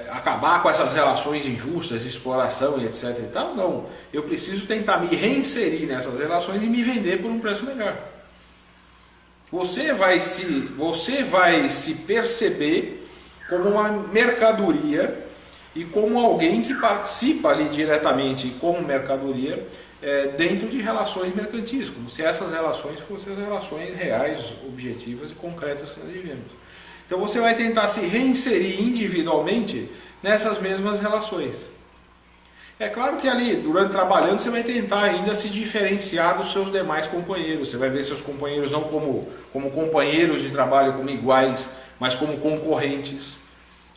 acabar com essas relações injustas de exploração e etc. e tal? Não. Eu preciso tentar me reinserir nessas relações e me vender por um preço melhor. Você vai se perceber como uma mercadoria e como alguém que participa ali diretamente como mercadoria dentro de relações mercantis, como se essas relações fossem as relações reais, objetivas e concretas que nós vivemos. Então você vai tentar se reinserir individualmente nessas mesmas relações. É claro que ali, durante trabalhando, você vai tentar ainda se diferenciar dos seus demais companheiros. Você vai ver seus companheiros não como companheiros de trabalho, como iguais, mas como concorrentes.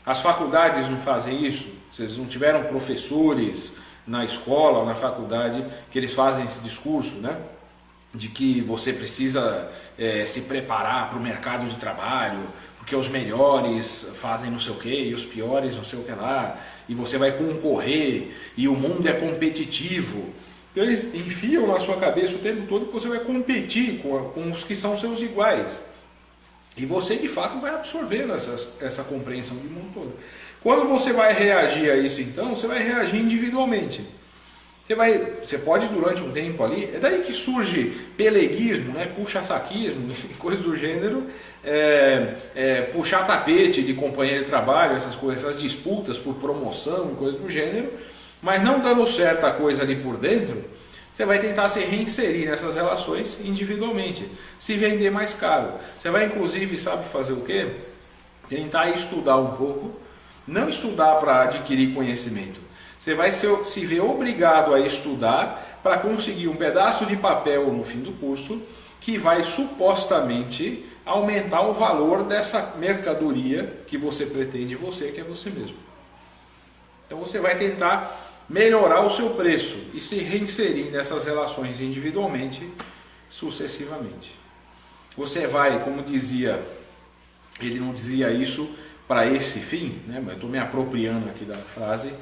As faculdades não fazem isso. Vocês não tiveram professores na escola ou na faculdade que eles fazem esse discurso, né? De que você precisa se preparar para o mercado de trabalho, porque os melhores fazem não sei o que e os piores não sei o que lá, e você vai concorrer e o mundo é competitivo. Então eles enfiam na sua cabeça o tempo todo que você vai competir com os que são seus iguais. E você de fato vai absorvendo essa compreensão de mundo todo. Quando você vai reagir a isso, então, você vai reagir individualmente. Você pode, durante um tempo ali, é daí que surge peleguismo, né, puxa-saquismo, coisas do gênero, puxar tapete de companheiro de trabalho, essas coisas, essas disputas por promoção, coisas do gênero, mas não dando certo a coisa ali por dentro, você vai tentar se reinserir nessas relações individualmente, se vender mais caro. Você vai, inclusive, sabe fazer o quê? Tentar estudar um pouco, não estudar para adquirir conhecimento. Você vai se ver obrigado a estudar para conseguir um pedaço de papel no fim do curso que vai supostamente aumentar o valor dessa mercadoria que você pretende que é você mesmo. Então você vai tentar melhorar o seu preço e se reinserir nessas relações individualmente, sucessivamente. Você vai, como dizia, ele não dizia isso para esse fim, né? Mas eu estou me apropriando aqui da frase,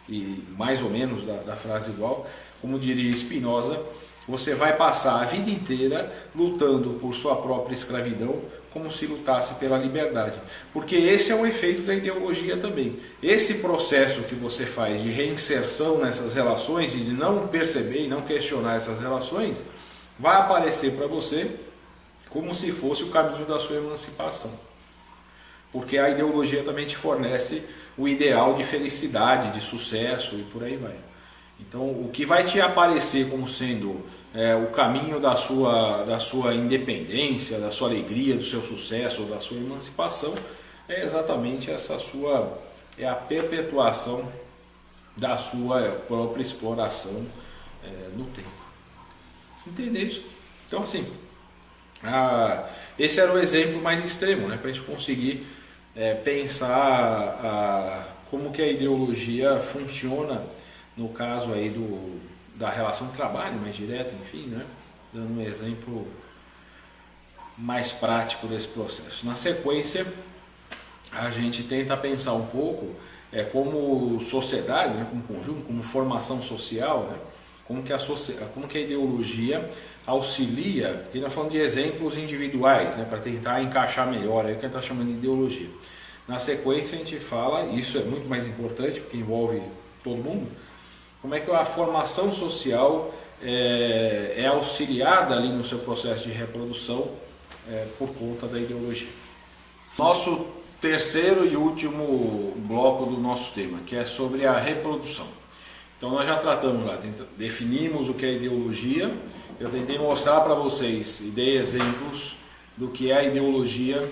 e mais ou menos da frase igual, como diria Spinoza, você vai passar a vida inteira lutando por sua própria escravidão, como se lutasse pela liberdade. Porque esse é o efeito da ideologia também. Esse processo que você faz de reinserção nessas relações e de não perceber e não questionar essas relações, vai aparecer para você como se fosse o caminho da sua emancipação. Porque a ideologia também te fornece o ideal de felicidade, de sucesso e por aí vai. Então, o que vai te aparecer como sendo o caminho da sua independência, da sua alegria, do seu sucesso, da sua emancipação, é exatamente a perpetuação da sua própria exploração no tempo. Entender isso? Então, assim, esse era o exemplo mais extremo, né, para a gente conseguir pensar como que a ideologia funciona no caso aí da relação de trabalho mais direta, enfim, né? Dando um exemplo mais prático desse processo. Na sequência, a gente tenta pensar um pouco como sociedade, né? Como conjunto, como formação social, né? Como que a ideologia auxilia, aqui nós falamos de exemplos individuais, né? Para tentar encaixar melhor aí o que a gente está chamando de ideologia. Na sequência a gente fala, isso é muito mais importante porque envolve todo mundo, como é que a formação social é auxiliada ali no seu processo de reprodução por conta da ideologia. Nosso terceiro e último bloco do nosso tema, que é sobre a reprodução. Então nós já tratamos lá, definimos o que é ideologia, eu tentei mostrar para vocês e dei exemplos do que é a ideologia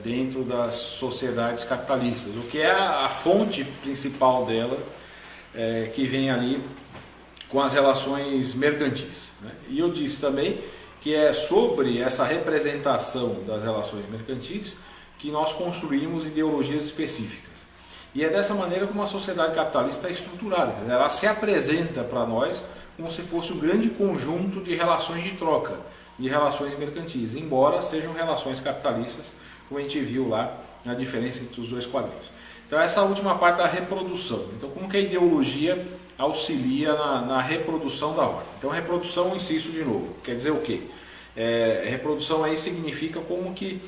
dentro das sociedades capitalistas, o que é a fonte principal dela, que vem ali com as relações mercantis, né? E eu disse também que é sobre essa representação das relações mercantis que nós construímos ideologias específicas. E é dessa maneira como a sociedade capitalista é estruturada. Ela se apresenta para nós como se fosse um grande conjunto de relações de troca, de relações mercantis, embora sejam relações capitalistas, como a gente viu lá na diferença entre os dois quadrinhos. Então essa última parte da reprodução. Então como que a ideologia auxilia na reprodução da ordem? Então reprodução, insisto de novo, quer dizer o quê? Reprodução aí significa como que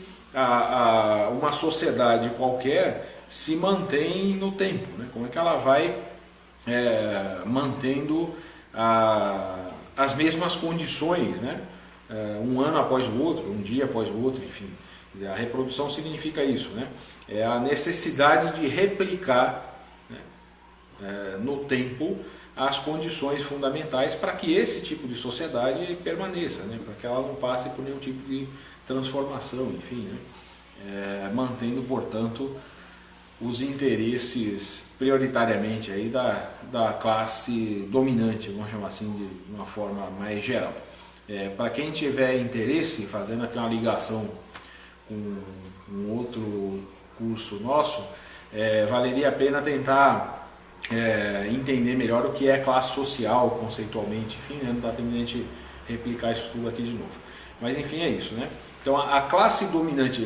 uma sociedade qualquer se mantém no tempo, né? Como é que ela vai mantendo as mesmas condições, né? Um ano após o outro, um dia após o outro, enfim. A reprodução significa isso, né? É a necessidade de replicar, né, no tempo as condições fundamentais para que esse tipo de sociedade permaneça, né? Para que ela não passe por nenhum tipo de transformação, enfim, né? Mantendo, portanto, os interesses prioritariamente aí da classe dominante, vamos chamar assim de uma forma mais geral. Para quem tiver interesse, fazendo aqui uma ligação com um outro curso nosso, valeria a pena tentar entender melhor o que é classe social conceitualmente, enfim, né? Não dá tempo de a gente replicar isso tudo aqui de novo. Mas enfim, é isso, né? Então a classe dominante,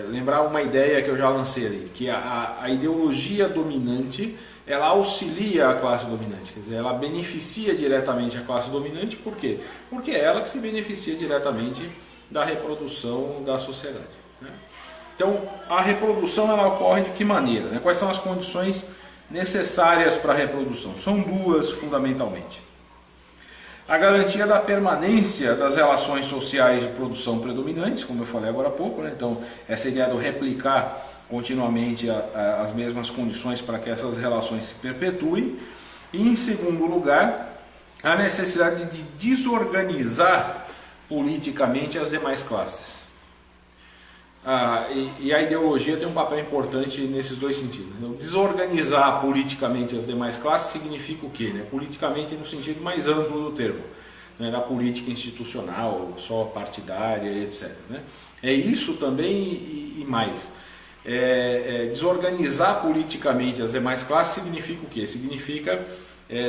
lembrar uma ideia que eu já lancei ali, que a ideologia dominante, ela auxilia a classe dominante, quer dizer, ela beneficia diretamente a classe dominante, por quê? Porque é ela que se beneficia diretamente da reprodução da sociedade, né? Então a reprodução ela ocorre de que maneira, né? Quais são as condições necessárias para a reprodução? São duas fundamentalmente. A garantia da permanência das relações sociais de produção predominantes, como eu falei agora há pouco, né? Então essa ideia do replicar continuamente as mesmas condições para que essas relações se perpetuem. E em segundo lugar, a necessidade de desorganizar politicamente as demais classes. E a ideologia tem um papel importante nesses dois sentidos. Então, desorganizar politicamente as demais classes significa o quê? Né? Politicamente no sentido mais amplo do termo, né? Da política institucional, só partidária, etc. Né? É isso também e mais. Desorganizar politicamente as demais classes significa o quê? Significa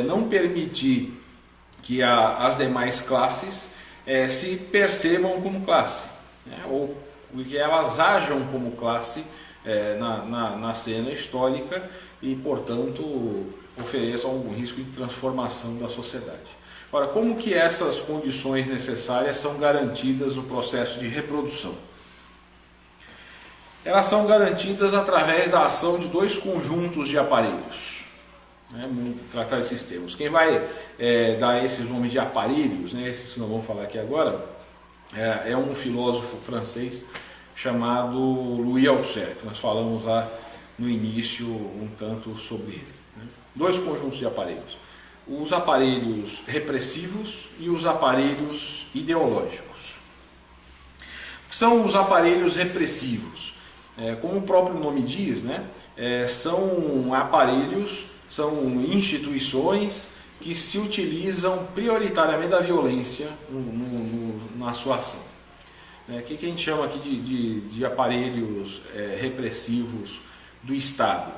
não permitir que as demais classes se percebam como classe, né? Ou que elas ajam como classe na cena histórica e, portanto, ofereçam algum risco de transformação da sociedade. Ora, como que essas condições necessárias são garantidas no processo de reprodução? Elas são garantidas através da ação de dois conjuntos de aparelhos. Vamos tratar esses termos. Quem vai dar esses nomes de aparelhos, esses que nós vamos falar aqui agora, é um filósofo francês chamado Louis Althusser, que nós falamos lá no início um tanto sobre ele. Dois conjuntos de aparelhos. Os aparelhos repressivos e os aparelhos ideológicos. O que são os aparelhos repressivos? Como o próprio nome diz, são aparelhos, são instituições que se utilizam prioritariamente da violência na sua ação. O que a gente chama aqui de aparelhos repressivos do Estado?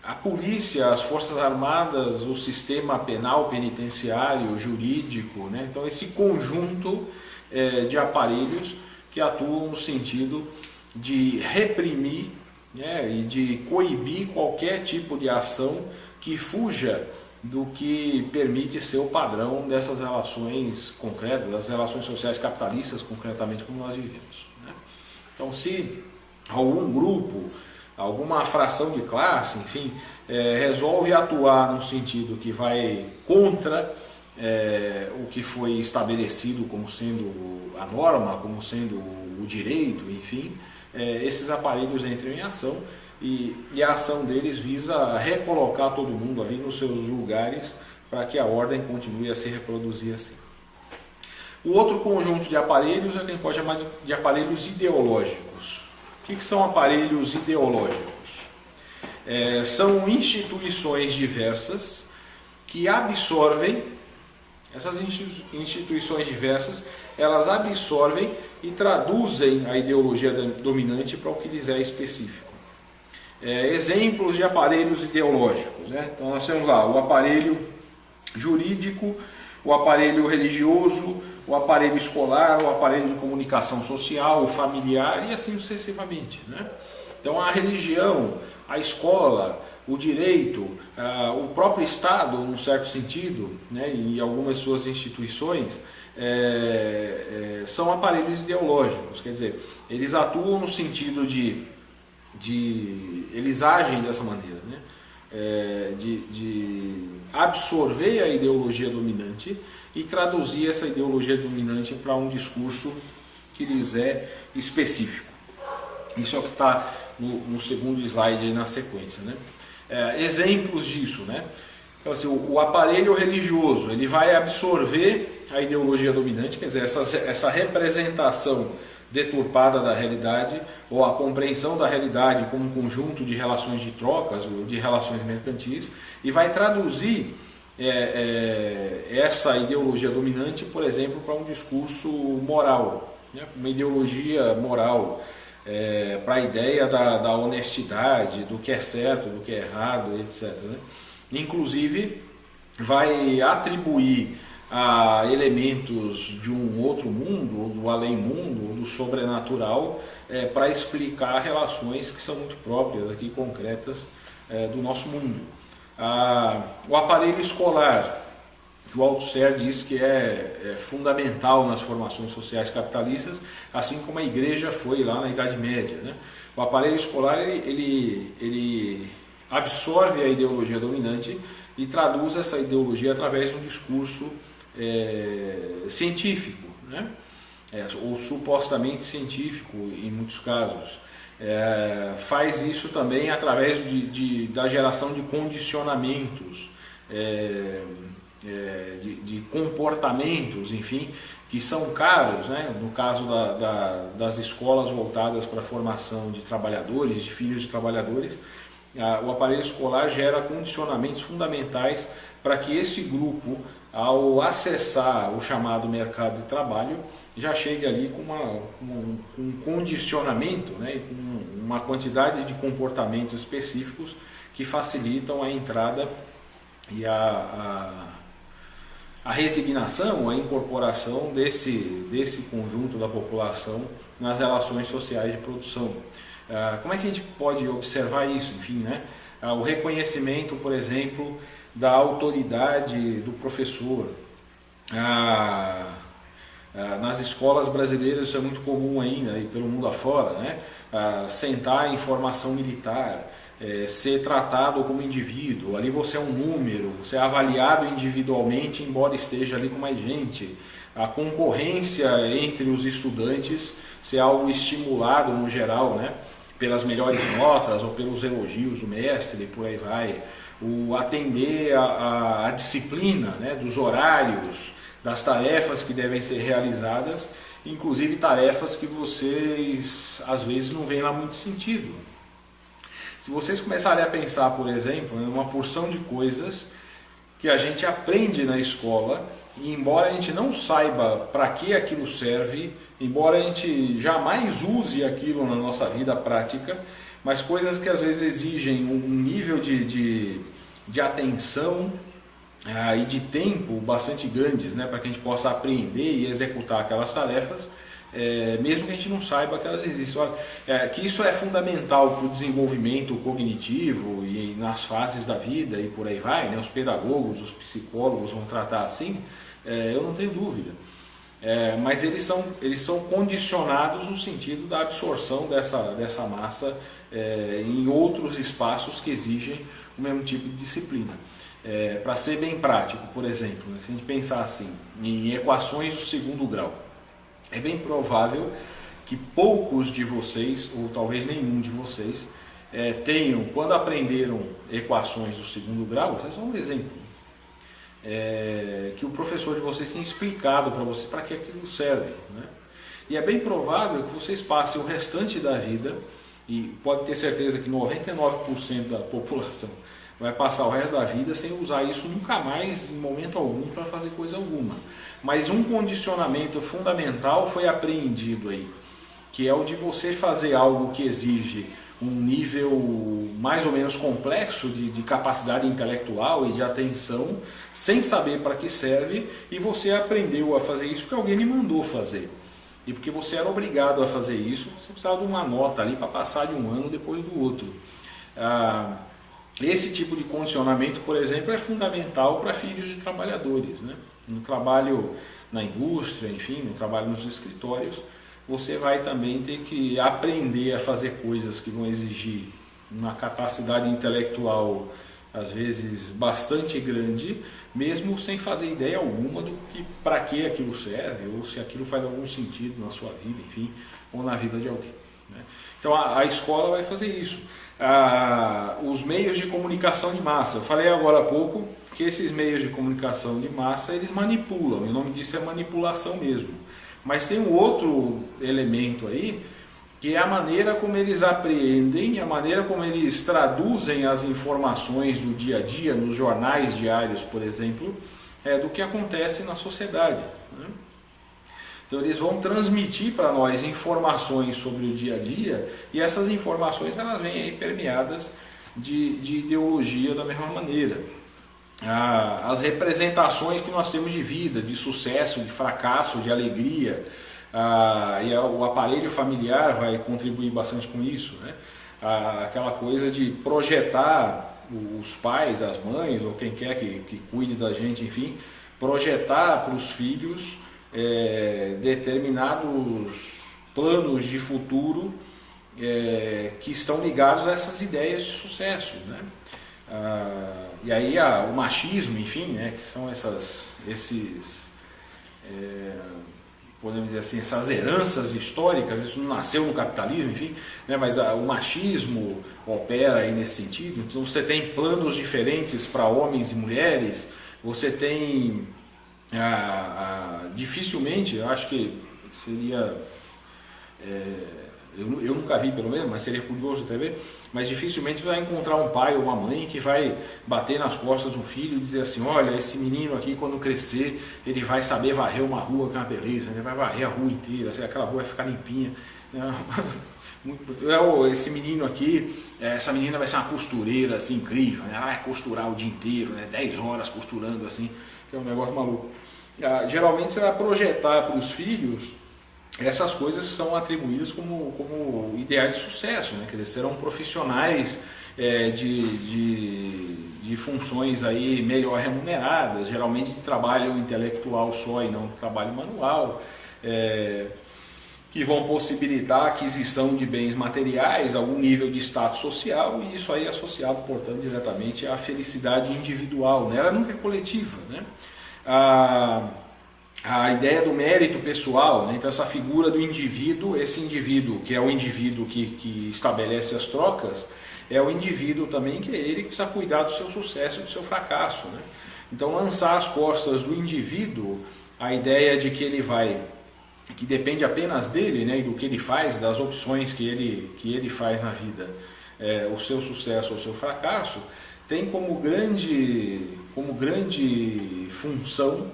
A polícia, as forças armadas, o sistema penal, penitenciário, jurídico, então esse conjunto de aparelhos que atuam no sentido de reprimir e de coibir qualquer tipo de ação que fuja do que permite ser o padrão dessas relações concretas, das relações sociais capitalistas, concretamente como nós vivemos. Então, se algum grupo, alguma fração de classe, enfim, resolve atuar no sentido que vai contra o que foi estabelecido como sendo a norma, como sendo o direito, enfim, esses aparelhos entram em ação e a ação deles visa recolocar todo mundo ali nos seus lugares para que a ordem continue a se reproduzir assim. O outro conjunto de aparelhos é o que a gente pode chamar de aparelhos ideológicos. O que são aparelhos ideológicos? São instituições diversas que absorvem, essas instituições diversas, elas absorvem e traduzem a ideologia dominante para o que lhes é específico. Exemplos de aparelhos ideológicos. Então nós temos lá o aparelho jurídico, o aparelho religioso, o aparelho escolar, o aparelho de comunicação social, o familiar e assim sucessivamente. Então a religião, a escola, o direito, o próprio Estado, num certo sentido, e algumas suas instituições, são aparelhos ideológicos, quer dizer, eles atuam no sentido eles agem dessa maneira, de absorver a ideologia dominante e traduzir essa ideologia dominante para um discurso que lhes é específico. Isso é o que está no segundo slide aí na sequência. Exemplos disso. Então, assim, o aparelho religioso ele vai absorver a ideologia dominante, quer dizer, essa representação deturpada da realidade ou a compreensão da realidade como um conjunto de relações de trocas ou de relações mercantis e vai traduzir essa ideologia dominante, por exemplo, para um discurso moral, uma ideologia moral, para a ideia da honestidade, do que é certo, do que é errado, etc. Inclusive vai atribuir a elementos de um outro mundo, ou do além-mundo, ou do sobrenatural, para explicar relações que são muito próprias, aqui concretas, do nosso mundo. O aparelho escolar, que o Althusser diz que é fundamental nas formações sociais capitalistas, assim como a igreja foi lá na Idade Média. O aparelho escolar ele absorve a ideologia dominante e traduz essa ideologia através de um discurso científico, ou supostamente científico em muitos casos. Faz isso também através da geração de condicionamentos, de comportamentos, enfim, que são caros, no caso das escolas voltadas para a formação de trabalhadores, de filhos de trabalhadores. O aparelho escolar gera condicionamentos fundamentais para que esse grupo, ao acessar o chamado mercado de trabalho, já chegue ali com um condicionamento, com uma quantidade de comportamentos específicos que facilitam a entrada e a resignação, a incorporação desse conjunto da população nas relações sociais de produção. Como é que a gente pode observar isso? Enfim, o reconhecimento, por exemplo, da autoridade do professor. Nas escolas brasileiras isso é muito comum ainda, e pelo mundo afora, né? Sentar em formação militar, ser tratado como indivíduo, ali você é um número, você é avaliado individualmente, embora esteja ali com mais gente. A concorrência entre os estudantes ser algo estimulado no geral, né? Pelas melhores notas ou pelos elogios do mestre e por aí vai. O atender a disciplina, né? Dos horários, das tarefas que devem ser realizadas, inclusive tarefas que vocês às vezes não veem lá muito sentido. Se vocês começarem a pensar, por exemplo, em uma porção de coisas que a gente aprende na escola, e embora a gente não saiba para que aquilo serve, embora a gente jamais use aquilo na nossa vida prática, mas coisas que às vezes exigem um nível de atenção e de tempo bastante grandes, né, para que a gente possa aprender e executar aquelas tarefas, mesmo que a gente não saiba que elas existem. Que isso é fundamental para o desenvolvimento cognitivo e nas fases da vida e por aí vai, né, os pedagogos, os psicólogos vão tratar assim, eu não tenho dúvida. Mas eles são condicionados no sentido da absorção dessa massa em outros espaços que exigem o mesmo tipo de disciplina. Para ser bem prático, por exemplo, né, se a gente pensar assim, em equações do segundo grau, é bem provável que poucos de vocês, ou talvez nenhum de vocês, tenham, quando aprenderam equações do segundo grau, vocês são um exemplo, que o professor de vocês tenha explicado para você para que aquilo serve, né? E é bem provável que vocês passem o restante da vida, e pode ter certeza que 99% da população vai passar o resto da vida sem usar isso nunca mais, em momento algum, para fazer coisa alguma. Mas um condicionamento fundamental foi apreendido aí, que é o de você fazer algo que exige um nível mais ou menos complexo de capacidade intelectual e de atenção, sem saber para que serve, e você aprendeu a fazer isso porque alguém lhe mandou fazer. E porque você era obrigado a fazer isso, você precisava de uma nota ali para passar de um ano depois do outro. Esse tipo de condicionamento, por exemplo, é fundamental para filhos de trabalhadores, né? No trabalho na indústria, enfim, no trabalho nos escritórios, você vai também ter que aprender a fazer coisas que vão exigir uma capacidade intelectual, às vezes, bastante grande, mesmo sem fazer ideia alguma do que, para que aquilo serve, ou se aquilo faz algum sentido na sua vida, enfim, ou na vida de alguém, né? Então a escola vai fazer isso. Os meios de comunicação de massa, eu falei agora há pouco que esses meios de comunicação de massa, eles manipulam, o nome disso é manipulação mesmo. Mas tem um outro elemento aí, que é a maneira como eles apreendem, a maneira como eles traduzem as informações do dia a dia, nos jornais diários, por exemplo, do que acontece na sociedade, né? Então eles vão transmitir para nós informações sobre o dia a dia, e essas informações elas vêm aí permeadas de ideologia da mesma maneira. As representações que nós temos de vida, de sucesso, de fracasso, de alegria, e o aparelho familiar vai contribuir bastante com isso, né? Aquela coisa de projetar os pais, as mães, ou quem quer que cuide da gente, enfim, projetar para os filhos determinados planos de futuro que estão ligados a essas ideias de sucesso, né? E aí o machismo, enfim, né, que são podemos dizer assim, essas heranças históricas, isso não nasceu no capitalismo, enfim, né, mas o machismo opera aí nesse sentido. Então você tem planos diferentes para homens e mulheres, você tem dificilmente, eu acho que seria, eu nunca vi pelo menos, mas seria curioso até ver, mas dificilmente vai encontrar um pai ou uma mãe que vai bater nas costas do filho e dizer assim, olha, esse menino aqui quando crescer, ele vai saber varrer uma rua que é uma beleza, ele vai varrer a rua inteira, assim, aquela rua vai ficar limpinha. Esse menino aqui, essa menina vai ser uma costureira assim, incrível, né? Ela vai costurar o dia inteiro, né? 10 horas costurando assim, que é um negócio maluco. Geralmente você vai projetar para os filhos essas coisas são atribuídas como ideais de sucesso, né? Quer dizer, serão profissionais de funções aí melhor remuneradas, geralmente de trabalho intelectual só e não de trabalho manual, que vão possibilitar a aquisição de bens materiais, algum nível de status social, e isso aí é associado, portanto, diretamente à felicidade individual, né? Ela nunca é coletiva, né? A ideia do mérito pessoal, né? Então essa figura do indivíduo, esse indivíduo que é o indivíduo que estabelece as trocas, é o indivíduo também que é ele que precisa cuidar do seu sucesso e do seu fracasso, né? Então lançar às costas do indivíduo a ideia de que ele que depende apenas dele, né, e do que ele faz, das opções que ele faz na vida, o seu sucesso ou o seu fracasso, tem como grande função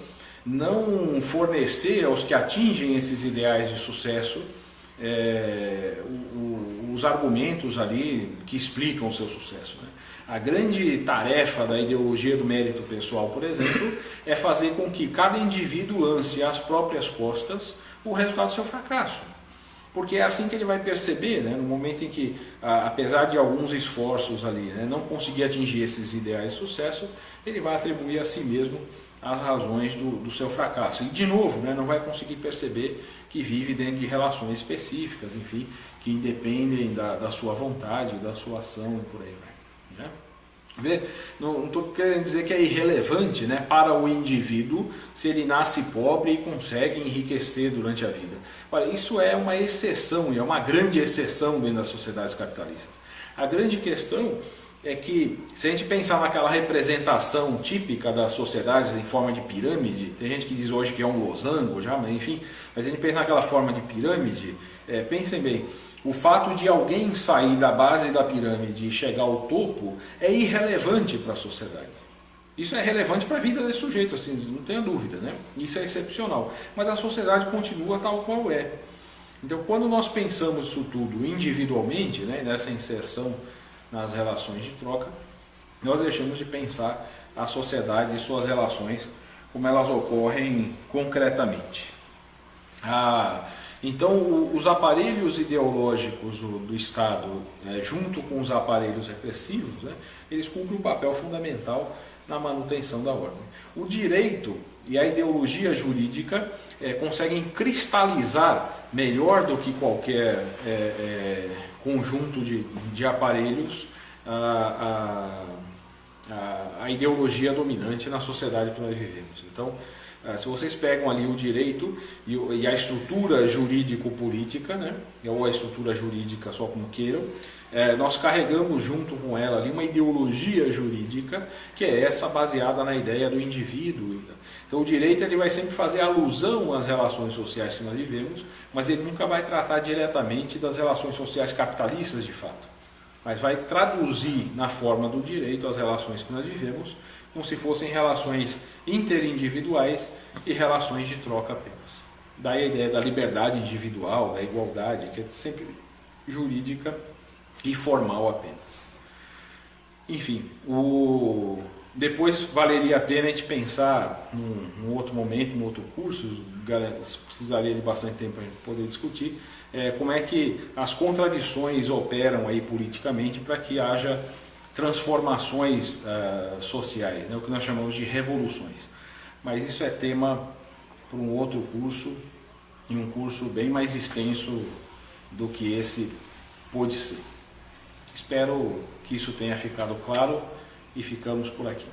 não fornecer aos que atingem esses ideais de sucesso os argumentos ali que explicam o seu sucesso, né? A grande tarefa da ideologia do mérito pessoal, por exemplo, é fazer com que cada indivíduo lance às próprias costas o resultado do seu fracasso. Porque é assim que ele vai perceber, né, no momento em que, apesar de alguns esforços ali, né, não conseguir atingir esses ideais de sucesso, ele vai atribuir a si mesmo as razões do seu fracasso. E, de novo, né, não vai conseguir perceber que vive dentro de relações específicas, enfim, que independem da sua vontade, da sua ação e por aí vai, né? Não estou querendo dizer que é irrelevante, né, para o indivíduo se ele nasce pobre e consegue enriquecer durante a vida. Olha, isso é uma exceção, e é uma grande exceção dentro das sociedades capitalistas. A grande questão é que, se a gente pensar naquela representação típica das sociedades em forma de pirâmide, tem gente que diz hoje que é um losango já, mas enfim, mas a gente pensa naquela forma de pirâmide, pensem bem, o fato de alguém sair da base da pirâmide e chegar ao topo é irrelevante para a sociedade. Isso é relevante para a vida desse sujeito, assim, não tenha dúvida, né? Isso é excepcional. Mas a sociedade continua tal qual é. Então, quando nós pensamos isso tudo individualmente, né, nessa inserção nas relações de troca, nós deixamos de pensar a sociedade e suas relações como elas ocorrem concretamente. Então, os aparelhos ideológicos do Estado, junto com os aparelhos repressivos, né, eles cumprem um papel fundamental na manutenção da ordem. O direito e a ideologia jurídica conseguem cristalizar melhor do que qualquer conjunto de aparelhos a ideologia dominante na sociedade que nós vivemos. Então, se vocês pegam ali o direito e a estrutura jurídico-política, né, ou a estrutura jurídica só como queiram, nós carregamos junto com ela ali uma ideologia jurídica que é essa baseada na ideia do indivíduo. Então o direito ele vai sempre fazer alusão às relações sociais que nós vivemos, mas ele nunca vai tratar diretamente das relações sociais capitalistas de fato, mas vai traduzir na forma do direito as relações que nós vivemos como se fossem relações interindividuais e relações de troca apenas. Daí a ideia da liberdade individual, da igualdade, que é sempre jurídica e formal apenas. Enfim, depois valeria a pena a gente pensar num outro momento, num outro curso, precisaria de bastante tempo para a gente poder discutir, como é que as contradições operam aí politicamente para que haja transformações sociais, né, o que nós chamamos de revoluções. Mas isso é tema para um outro curso, e um curso bem mais extenso do que esse pôde ser. Espero que isso tenha ficado claro e ficamos por aqui.